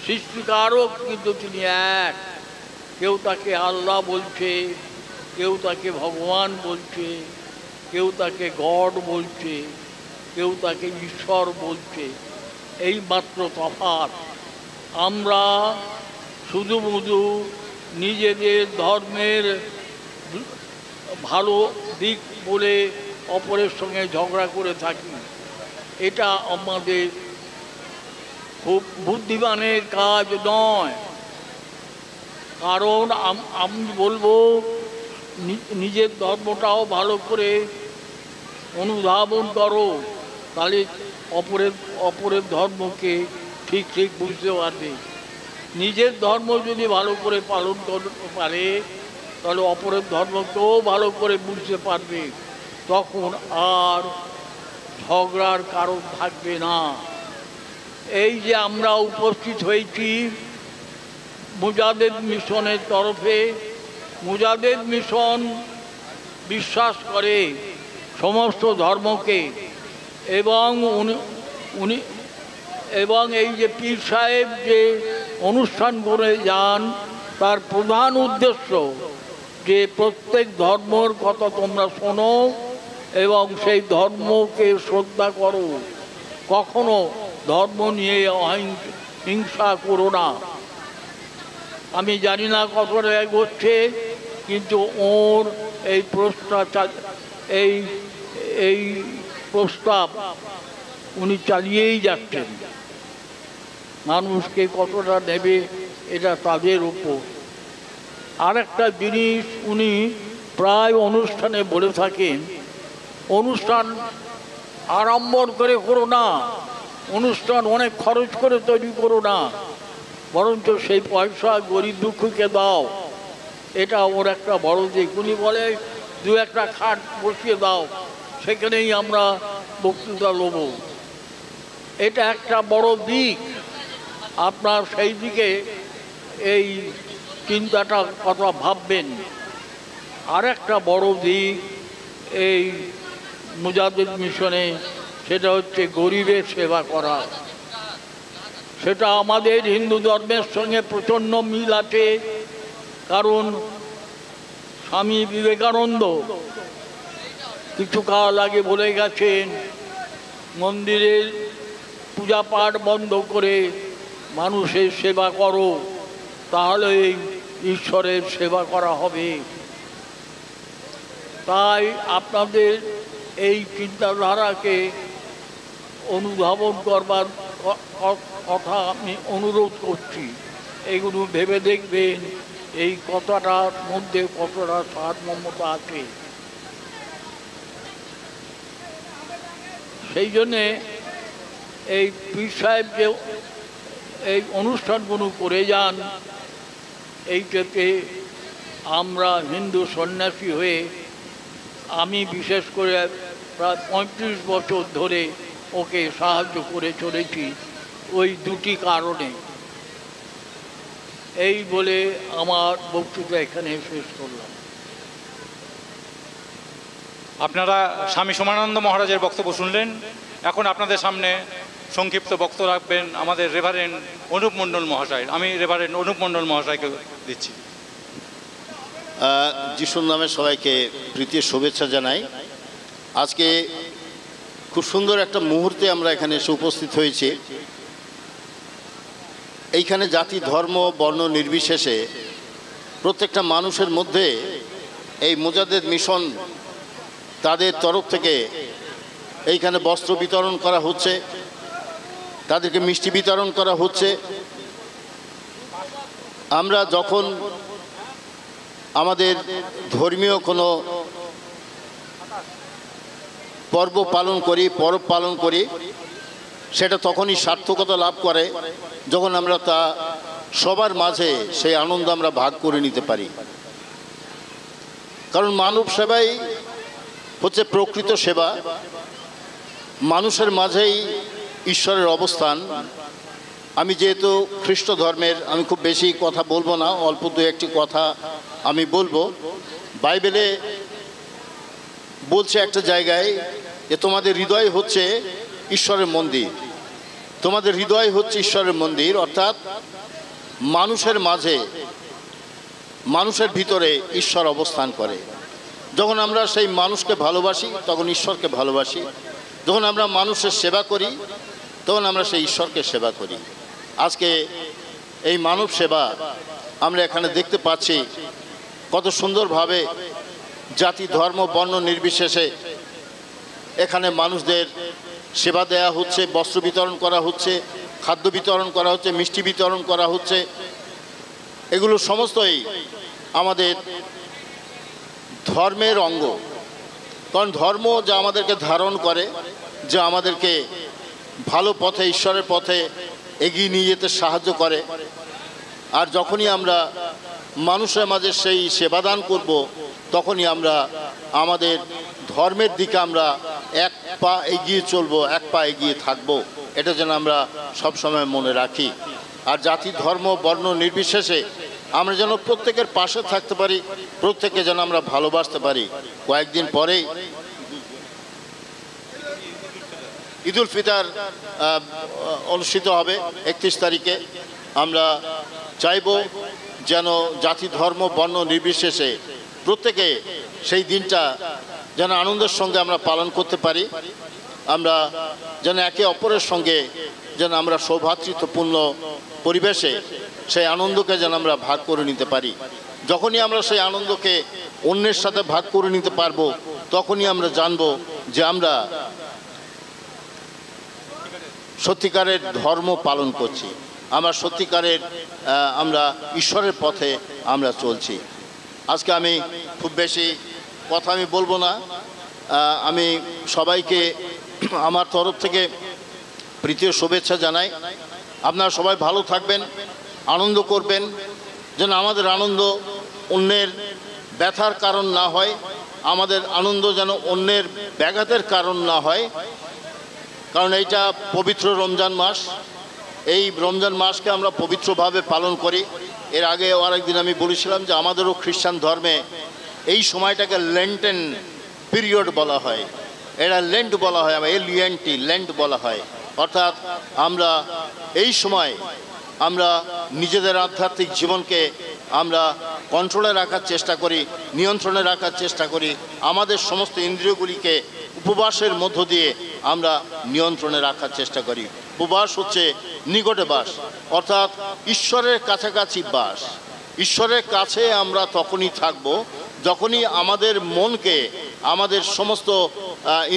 সৃষ্টিকারক, কিন্তু তিনি এক। কেউ তাকে আল্লাহ বলছে, কেউ তাকে ভগবান বলছে, কেউ তাকে গড বলছে, কেউ তাকে ঈশ্বর বলছে, এই মাত্র তফাৎ। আমরা শুধু নিজেদের ধর্মের ভালো দিক বলে অপরের সঙ্গে ঝগড়া করে থাকি। এটা আমাদের খুব বুদ্ধিমানের কাজ নয়। কারণ আমি বলবো নিজের ধর্মটাও ভালো করে অনুধাবন করো, তাহলে অপরের ধর্মকে ঠিক ঠিক বুঝতে পারবে। নিজের ধর্ম যদি ভালো করে পালন করতে পারে তাহলে অপরের ধর্মকেও ভালো করে বুঝতে পারবে, তখন আর ঝগড়ার কারণ থাকবে না। এই যে আমরা উপস্থিত হয়েছি মুজাহিদ মিশনের তরফে, মুজাহিদ মিশন বিশ্বাস করে সমস্ত ধর্মকে, এবং এই যে পীর সাহেব যে অনুষ্ঠান করে যান, তার প্রধান উদ্দেশ্য যে প্রত্যেক ধর্মের কথা তোমরা শোনো এবং সেই ধর্মকে শ্রদ্ধা করো, কখনো ধর্ম নিয়ে হিংসা করো না। আমি জানি না কতটা এগোচ্ছে, কিন্তু ওর এই প্রস্তাব উনি চালিয়েই যাচ্ছেন। মানুষকে কতটা নেবে এটা তাদের উপর। আর একটা জিনিস উনি প্রায় অনুষ্ঠানে বলে থাকেন, অনুষ্ঠান আড়ম্বর করে করো না, অনুষ্ঠান অনেক খরচ করে তৈরি করো না, বরঞ্চ সেই পয়সা গরিব দুঃখীকে দাও। এটা ওর একটা বড় দিক। উনি বলে দু একটা খাট বসিয়ে দাও, সেখানেই আমরা বক্তৃতা নেব। এটা একটা বড় দিক। আপনার সেই দিকে এই চিন্তাটা কথা ভাববেন। আর একটা বড় দিক এই মুজাহিদ মিশনে, সেটা হচ্ছে গরিবের সেবা করা। সেটা আমাদের হিন্দু ধর্মের সঙ্গে প্রচণ্ড মিল আছে। কারণ স্বামী বিবেকানন্দ কিছু কাল আগে বলে গেছেন, মন্দিরের পূজা পাঠ বন্ধ করে মানুষের সেবা করো, তাহলেই ঈশ্বরের সেবা করা হবে। তাই আপনাদের এই চিন্তাধারাকে অনুধাবন করবার কথা আমি অনুরোধ করছি। এইগুলো ভেবে দেখবেন এই কথাটার মধ্যে কতটা সারমর্মতা আছে। সেই জন্যে এই পীর সাহেব যে এই অনুষ্ঠানগুলো করে যান, এইটাতে আমরা হিন্দু সন্ন্যাসী হয়ে আমি বিশেষ করে প্রায় 35 বছর ধরে ওকে সাহায্য করে চলেছি ওই দুটি কারণে। এই বলে আমার বক্তৃতা এখানে শেষ করলাম। আপনারা স্বামী সমানন্দ মহারাজের বক্তব্য শুনলেন। এখন আপনাদের সামনে সংক্ষিপ্ত বক্তব্য রাখবেন আমাদের রেভারেন্ড অনুপ মণ্ডল মহাশয়। আমি রেভারেন্ড অনুপ মণ্ডল মহাশয়কে দিচ্ছি। যিশুর নামে সবাইকে প্রীতির শুভেচ্ছা জানাই। আজকে খুব সুন্দর একটা মুহূর্তে আমরা এখানে এসে উপস্থিত হয়েছি। এইখানে জাতি ধর্ম বর্ণ নির্বিশেষে প্রত্যেকটা মানুষের মধ্যে এই মুজাদ্দেদ মিশন তাদের তরফ থেকে এইখানে বস্ত্র বিতরণ করা হচ্ছে, তাদেরকে মিষ্টি বিতরণ করা হচ্ছে। আমরা যখন আমাদের ধর্মীয় কোনো পর্ব পালন করি, পরব পালন করি, সেটা তখনই সার্থকতা লাভ করে যখন আমরা তা সবার মাঝে সেই আনন্দ আমরা ভাগ করে নিতে পারি। কারণ মানব সেবাই হচ্ছে প্রকৃত সেবা। মানুষের মাঝেই ঈশ্বরের অবস্থান। আমি যেহেতু খ্রিস্ট ধর্মের, আমি খুব বেশি কথা বলবো না, অল্প দু একটি কথা আমি বলবো। বাইবেলে বলছে একটা জায়গায় যে তোমাদের হৃদয় হচ্ছে ঈশ্বরের মন্দির, তোমাদের হৃদয় হচ্ছে ঈশ্বরের মন্দির। অর্থাৎ মানুষের মাঝে, মানুষের ভিতরে ঈশ্বর অবস্থান করে। যখন আমরা সেই মানুষকে ভালোবাসি তখন ঈশ্বরকে ভালোবাসি। যখন আমরা মানুষের সেবা করি তখন আমরা সেই ঈশ্বরকে সেবা করি। আজকে এই মানব সেবা আমরা এখানে দেখতে পাচ্ছি কত সুন্দরভাবে জাতি ধর্ম বর্ণ নির্বিশেষে এখানে মানুষদের সেবা দেয়া হচ্ছে, বস্ত্র বিতরণ করা হচ্ছে, খাদ্য বিতরণ করা হচ্ছে, মিষ্টি বিতরণ করা হচ্ছে। এগুলো সমস্তই আমাদের ধর্মের অঙ্গ। কারণ ধর্ম যা আমাদেরকে ধারণ করে, যা আমাদেরকে ভালো পথে, ঈশ্বরের পথে এগিয়ে নিয়ে যেতে সাহায্য করে। আর যখনই আমরা মানুষের মাঝে সেই সেবাদান করব, তখনই আমরা আমাদের ধর্মের দিকে আমরা এক পা এগিয়ে চলবো, এক পা এগিয়ে থাকবো। এটা যেন আমরা সবসময় মনে রাখি। আর জাতি ধর্ম বর্ণ নির্বিশেষে আমরা যেন প্রত্যেকের পাশে থাকতে পারি, প্রত্যেককে যেন আমরা ভালোবাসতে পারি। কয়েকদিন পরেই ঈদুল ফিতর অনুষ্ঠিত হবে 31 তারিখে। আমরা চাইব যেন জাতি ধর্ম বর্ণ নির্বিশেষে প্রত্যেকে সেই দিনটা যেন আনন্দের সঙ্গে আমরা পালন করতে পারি। আমরা যেন একে অপরের সঙ্গে যেন আমরা সৌভ্রাতৃত্বপূর্ণ পরিবেশে সেই আনন্দকে যেন আমরা ভাগ করে নিতে পারি। যখনই আমরা সেই আনন্দকে অন্যের সাথে ভাগ করে নিতে পারবো, তখনই আমরা জানবো যে আমরা সত্যিকারের ধর্ম পালন করছি, আমরা সত্যিকারের আমরা ঈশ্বরের পথে আমরা চলছি। আজকে আমি খুব বেশি কথা আমি বলবো না। আমি সবাইকে আমার তরফ থেকে প্রীতীয় শুভেচ্ছা জানাই। আপনারা সবাই ভালো থাকবেন, আনন্দ করবেন, যেন আমাদের আনন্দ অন্যের ব্যথার কারণ না হয়, আমাদের আনন্দ যেন অন্যের ব্যাঘাতের কারণ না হয়। কারণ এইটা পবিত্র রমজান মাস, এই রমজান মাসকে আমরা পবিত্রভাবে পালন করি। এর আগে আরেকদিন আমি বলেছিলাম যে আমাদেরও খ্রিস্টান ধর্মে এই সময়টাকে লেন্টেন পিরিয়ড বলা হয়, এটা লেন্ট বলা হয়, LENT লেন্ট বলা হয়। অর্থাৎ আমরা এই সময় আমরা নিজেদের আধ্যাত্মিক জীবনকে আমরা কন্ট্রোলে রাখার চেষ্টা করি, নিয়ন্ত্রণে রাখার চেষ্টা করি। আমাদের সমস্ত ইন্দ্রিয়গুলিকে উপবাসের মধ্য দিয়ে আমরা নিয়ন্ত্রণে রাখার চেষ্টা করি। উপবাস হচ্ছে নিকটে বাস, অর্থাৎ ঈশ্বরের কাছাকাছি বাস। ঈশ্বরের কাছে আমরা তখনই থাকব যখনই আমাদের মনকে, আমাদের সমস্ত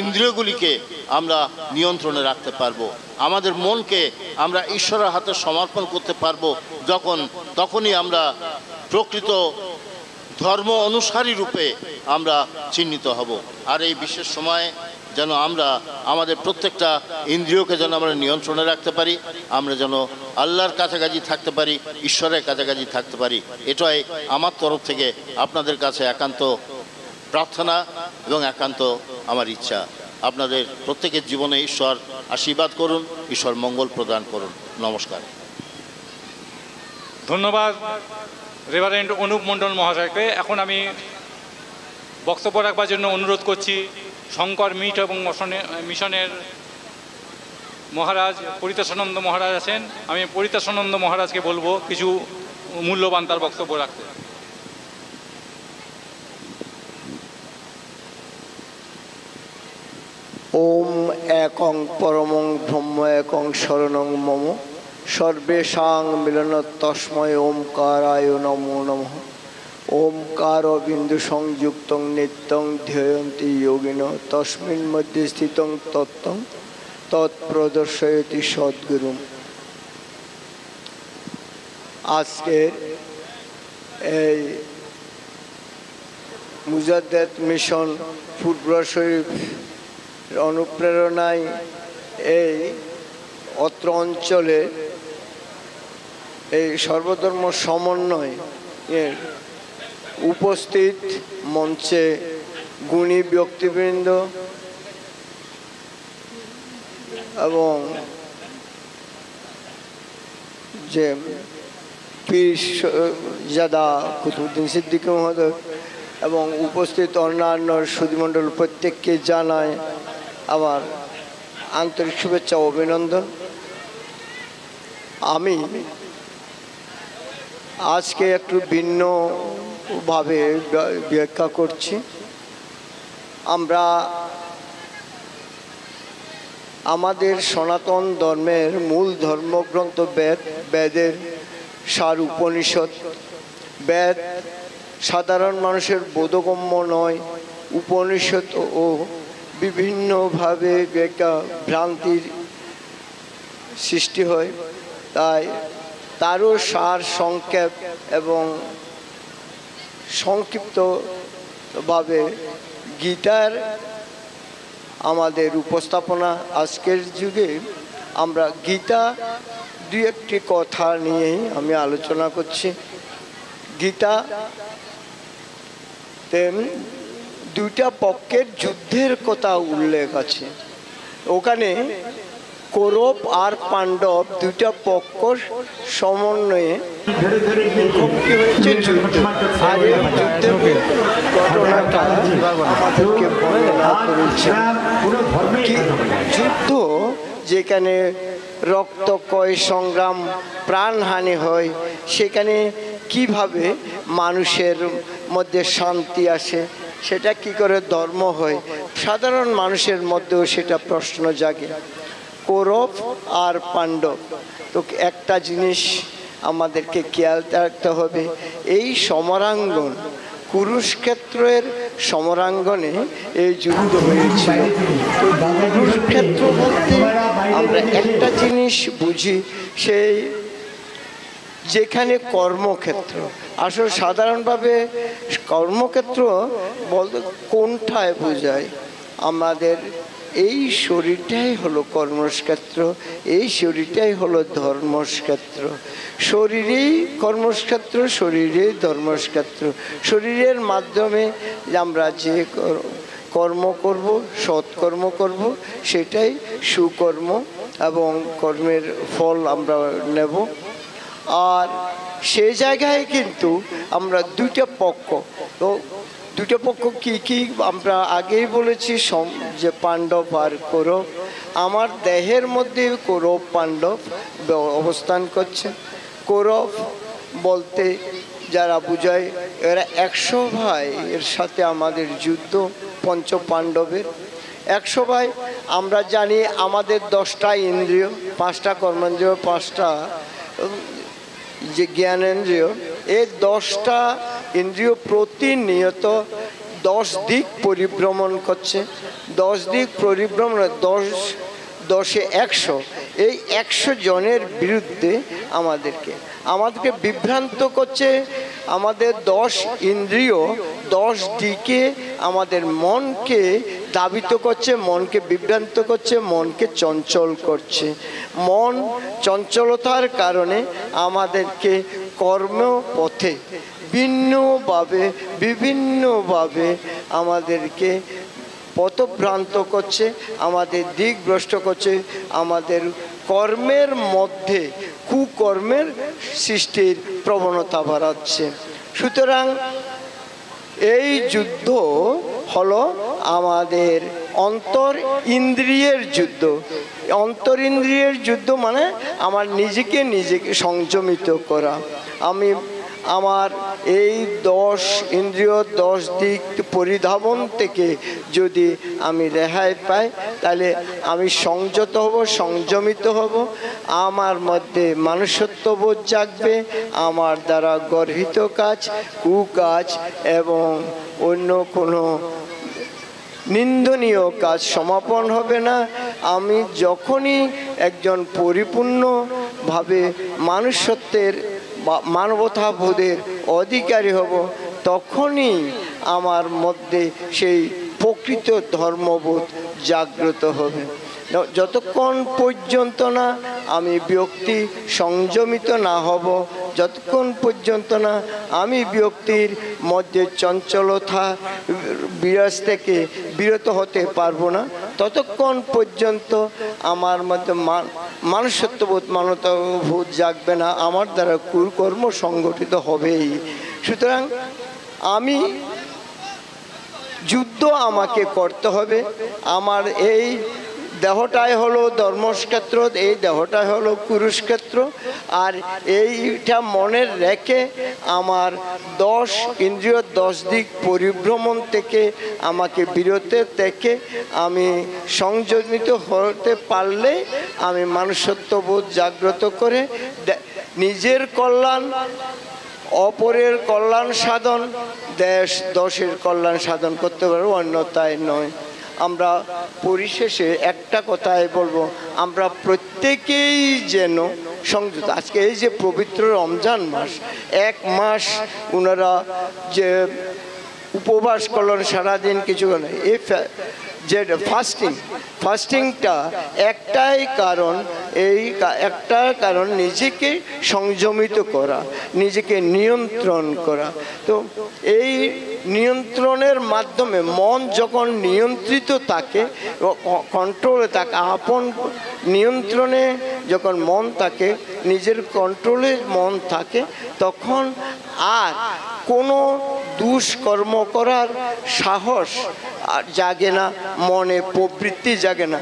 ইন্দ্রিয়গুলিকে আমরা নিয়ন্ত্রণে রাখতে পারবো, আমাদের মনকে আমরা ঈশ্বরের হাতে সমর্পণ করতে পারবো তখনই আমরা প্রকৃত ধর্ম অনুসারী রূপে আমরা চিহ্নিত হব। আর এই বিশেষ সময়ে যেন আমরা আমাদের প্রত্যেকটা ইন্দ্রিয়কে যেন আমরা নিয়ন্ত্রণে রাখতে পারি, আমরা যেন আল্লাহর কাছাকাছি থাকতে পারি, ঈশ্বরের কাছাকাছি থাকতে পারি। এটাই আমার তরফ থেকে আপনাদের কাছে একান্ত প্রার্থনা এবং একান্ত আমার ইচ্ছা। আপনাদের প্রত্যেকের জীবনে ঈশ্বর আশীর্বাদ করুন, ঈশ্বর মঙ্গল প্রদান করুন। নমস্কার। ধন্যবাদ রেভারেন্ড অনুপ মণ্ডল মহাশয়কে। এখন আমি বক্তব্য রাখবার জন্য অনুরোধ করছি শঙ্কর মীঠ এবং মিশনের মহারাজ পরিতোষানন্দ মহারাজ আছেন। আমি পরিতোষানন্দ মহারাজকে বলবো কিছু মূল্যবান তার বক্তব্য রাখতে। ওম একং পরমং ব্রহ্ম একং শরণং মম সর্বেষাং মিলন তস্মৈ ওমকারায় নমো নমঃ। ওমকার বিন্দু সংযুক্তং নিত্যং ধ্যেয়ন্তি যোগিন তস্মিন মধ্যে স্থিতং তত্ত্বং তৎপ্রদর্শয়তি সদ্গুরুম। আজকের এই মুজাদ্দেদ মিশন ফুরফুরা শরীফ অনুপ্রেরণায় এই অত্র অঞ্চলে এই সর্বধর্ম সমন্বয় এর উপস্থিত মঞ্চে গুণী ব্যক্তিবৃন্দ এবং যে পীরজাদা কুতুবউদ্দিন সিদ্দিকী মহোদয় এবং উপস্থিত অন্যান্য সুধীমণ্ডল প্রত্যেককে জানায় আমার আন্তরিক শুভেচ্ছা ও অভিনন্দন। আমি আজকে একটু ভিন্নভাবে ব্যাখ্যা করছি। আমরা আমাদের সনাতন ধর্মের মূল ধর্মগ্রন্থ বেদ, বেদের সার উপনিষদ। বেদ সাধারণ মানুষের বোধগম্য নয়, উপনিষদ ও বিভিন্নভাবে ব্যাখ্যা ভ্রান্তির সৃষ্টি হয়, তাই তারও সার সংক্ষেপ এবং সংক্ষিপ্তভাবে গীতার আমাদের উপস্থাপনা। আজকের যুগে আমরা গীতা দুই একটি কথা নিয়েই আমি আলোচনা করছি। গীতা দুইটা পক্ষের যুদ্ধের কথা উল্লেখ আছে। ওখানে কৌরব আর পাণ্ডব দুইটা পক্ষ সমন্বয়ে মুখোমুখি হয়েছে যুদ্ধ। আর এই যুদ্ধের ঘটনাটা আমাদেরকে বর্ণনা করেছে। যুদ্ধ যেখানে রক্তক্ষয়, সংগ্রাম, প্রাণহানি হয়, সেখানে কিভাবে মানুষের মধ্যে শান্তি আসে, সেটা কি করে ধর্ম হয়, সাধারণ মানুষের মধ্যেও সেটা প্রশ্ন জাগে। কৌরব আর পাণ্ডব, তো একটা জিনিস আমাদেরকে খেয়াল রাখতে হবে, এই সমরাঙ্গন কুরুক্ষেত্রের সমরাঙ্গনে এই যুদ্ধ হয়েছিল। তো কুরুক্ষেত্র বলতে আমরা একটা জিনিস বুঝি, সেই যেখানে কর্মক্ষেত্র। আসলে সাধারণভাবে কর্মক্ষেত্র বলতে কোনটায় বোঝায়? আমাদের এই শরীরটাই হলো কর্মক্ষেত্র, এই শরীরটাই হলো ধর্মক্ষেত্র। শরীরেই কর্মক্ষেত্র, শরীরেই ধর্মক্ষেত্র। শরীরের মাধ্যমে আমরা যে কর্ম করব, সৎকর্ম করব, সেটাই সুকর্ম এবং কর্মের ফল আমরা নেব। আর সেই জায়গায় কিন্তু আমরা দুইটা পক্ষ, তো দুটো পক্ষ কি কি আমরা আগেই বলেছি, যে পাণ্ডব আর কৌরব। আমার দেহের মধ্যে কৌরব পাণ্ডব অবস্থান করছে। কৌরব বলতে যারা বুঝায়, এরা 100 ভাই, এর সাথে আমাদের যুদ্ধ পঞ্চ পাণ্ডবের 100 ভাই। আমরা জানি আমাদের 10টা ইন্দ্রিয়, 5টা কর্মেন্দ্রিয়, 5টা যে জ্ঞানেন্দ্রিয়, এই 10টা ইন্দ্রিয় প্রতিনিয়ত 10 দিক পরিভ্রমণ করছে। 10 দিক পরিভ্রমণ, 10-এ 100, এই 100 জনের বিরুদ্ধে আমাদেরকে বিভ্রান্ত করছে। আমাদের 10 ইন্দ্রিয় 10 দিকে আমাদের মনকে দাবিত করছে, মনকে বিভ্রান্ত করছে, মনকে চঞ্চল করছে। মন চঞ্চলতার কারণে আমাদেরকে কর্মপথে বিভিন্নভাবে আমাদেরকে পথভ্রান্ত করছে, আমাদের দিক ভ্রষ্ট করছে, আমাদের কর্মের মধ্যে কুকর্মের সৃষ্টির প্রবণতা বাড়াচ্ছে। সুতরাং এই যুদ্ধ হলো আমাদের অন্তর ইন্দ্রিয়ের যুদ্ধ। অন্তর ইন্দ্রিয়ের যুদ্ধ মানে আমার নিজেকে সংযমিত করা। আমার এই 10 ইন্দ্রিয় 10 দিক পরিধাবন থেকে যদি আমি রেহাই পাই, তাহলে আমি সংযত হব, সংযমিত হব, আমার মধ্যে মনুষ্যত্ববোধ জাগবে, আমার দ্বারা গর্হিত কাজ, কুকাজ এবং অন্য কোনো নিন্দনীয় কাজ সমাপন হবে না। আমি যখনই একজন পরিপূর্ণভাবে মনুষ্যত্বের মানবতাবোধের অধিকারী হব, তখনই আমার মধ্যে সেই প্রকৃত ধর্মবোধ জাগ্রত হবে। যতক্ষণ পর্যন্ত না আমি ব্যক্তি সংযমিত না হব, যতক্ষণ পর্যন্ত না আমি ব্যক্তির মধ্যে চঞ্চলতা বিরাজ থেকে বিরত হতে পারবো না, ততক্ষণ পর্যন্ত আমার মধ্যে মনুষ্যত্ববোধ মানবতাবোধ জাগবে না, আমার দ্বারা কুকর্ম সংগঠিত হবেই। সুতরাং যুদ্ধ আমাকে করতে হবে। আমার এই দেহটাই হলো ধর্মক্ষেত্র, এই দেহটাই হলো কুরুক্ষেত্র। আর এইটা মনের রেখে আমার 10 ইন্দ্রিয় 10 দিক পরিভ্রমণ থেকে আমাকে বিরত থেকে আমি সংযমিত হতে পারলে আমি মনুষ্যত্ববোধ জাগ্রত করে নিজের কল্যাণ, অপরের কল্যাণ সাধন, দেশের কল্যাণ সাধন করতে পারবো, অন্যথায় নয়। আমরা পরিশেষে একটা কথাই বলবো, আমরা প্রত্যেকেই যেন সংযত। আজকে এই যে পবিত্র রমজান মাস, 1 মাস ওনারা যে উপবাস করলেন, সারাদিন কিছু নেই, এই যে ফাস্টিংটা একটাই কারণ নিজেকে সংযমিত করা, নিজেকে নিয়ন্ত্রণ করা। তো এই নিয়ন্ত্রণের মাধ্যমে মন যখন নিয়ন্ত্রিত থাকে, কন্ট্রোলে থাকে, আপন নিয়ন্ত্রণে যখন মন থাকে, নিজের কন্ট্রোলে মন থাকে, তখন আর কোনো দুষ্কর্ম করার সাহস জাগে না, মনে প্রবৃত্তি জাগে না,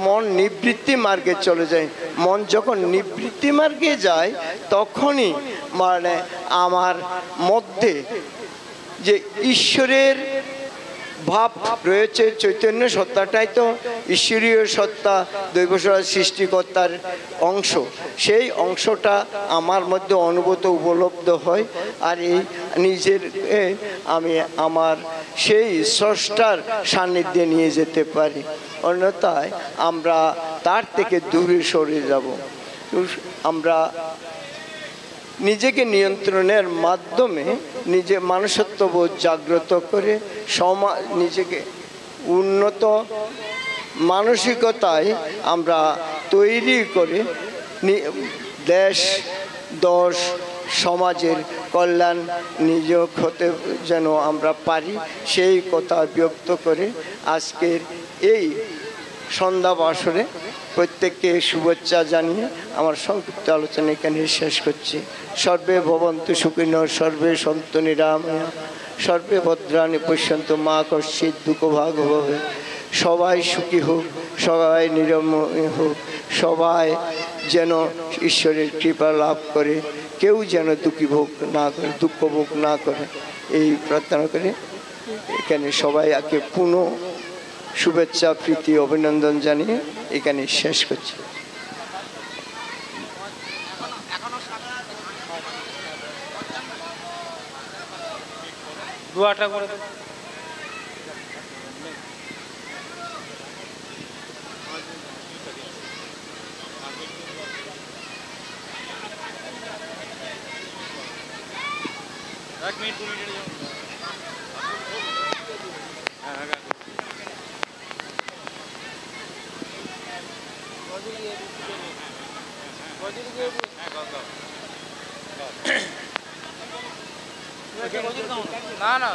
মন নিবৃত্তি মার্গে চলে যায়। মন যখন নিবৃত্তি মার্গে যায়, তখনই মানে আমার মধ্যে যে ঈশ্বরের ভাব রয়েছে, চৈতন্য সত্তাটাই তো ঈশ্বরীয় সত্তা, দৈব সৃষ্টিকর্তার অংশ, সেই অংশটা আমার মধ্যে অনুভূত উপলব্ধ হয়। আর এই নিজের আমি আমার সেই স্রষ্টার সান্নিধ্যে নিয়ে যেতে পারি, অন্যথায় আমরা তার থেকে দূরে সরে যাব। আমরা নিজেকে নিয়ন্ত্রণের মাধ্যমে নিজে মনুষ্যত্ববোধ জাগ্রত করে নিজেকে উন্নত মানসিকতায় আমরা তৈরি করে দেশ, দশ, সমাজের কল্যাণ নিজ হতে যেন আমরা পারি, সেই কথা ব্যক্ত করে আজকের এই সন্ধ্যা বাসরে প্রত্যেককে শুভেচ্ছা জানিয়ে আমার সংক্ষিপ্ত আলোচনা এখানে শেষ করছি। সর্বে ভবন্তু সুখিনঃ, সর্বে সন্তু নিরাময়া, সর্বে ভদ্রাণি পশ্যন্তু মা কশ্চিৎ দুঃখভাগ ভবে। সবাই সুখী হোক, সবাই নিরাময় হোক, সবাই যেন ঈশ্বরের কৃপা লাভ করে, কেউ যেন দুঃখী ভোগ না করে, দুঃখ ভোগ না করে, এই প্রার্থনা করে এখানে সবাই পুনঃ শুভেচ্ছা প্রীতি অভিনন্দন জানিয়ে এখানে শেষ করছি। দুয়াটা করে দেব। না না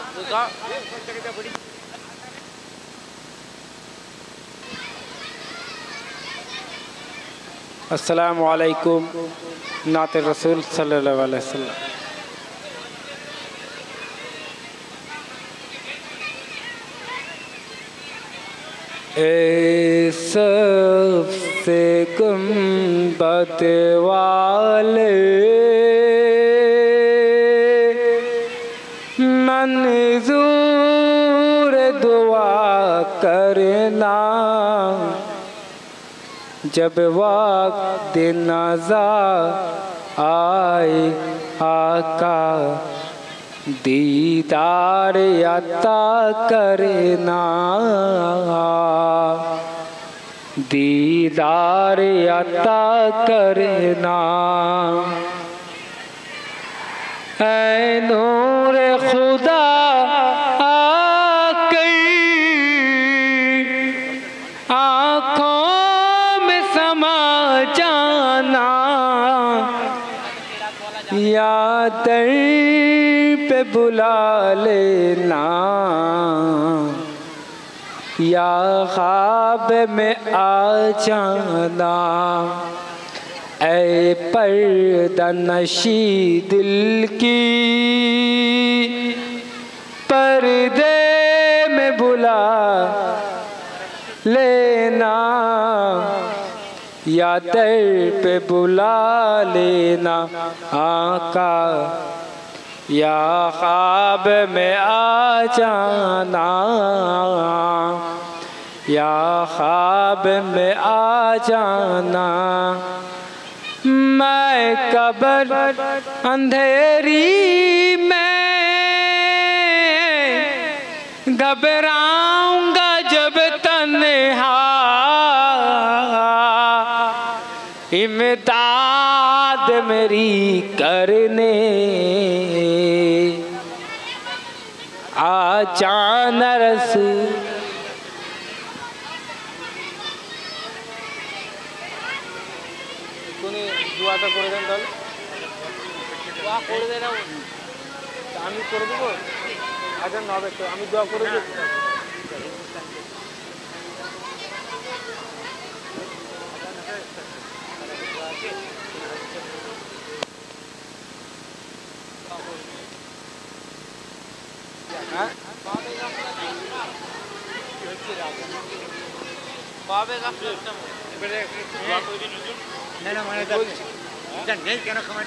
अस्सलामु अलैकुम नाते रसूल सल्लल्लाहु अलैहि वसल्लम। ए सबसे गुंबद वाले मंजूर दुआ करना जब वक्त नज़ा आए आका दीदार अता करना दीदार अता करना। ऐ नूर खुदा आकर आँखों में समा जाना या दर पे बुला लेना या ख्वाब में आ जाना। ऐ पर्दा नशी दिल की पर्दे में बुला लेना या दर पे बुला लेना आका या ख्वाब में आ जाना या ख्वाब में आ जाना। मैं कब्र अंधेरी में घबराऊंगा जब तन्हा इमदाद मेरी करने आ जाना रसूल। দোয়াটা করে দেন তাহলে। দোয়া করে দেন আমি করে দেবো। আচ্ছা নবে তো আমি দোয়া করে দেবো। नहीं ना मैंने नहीं क्या खाना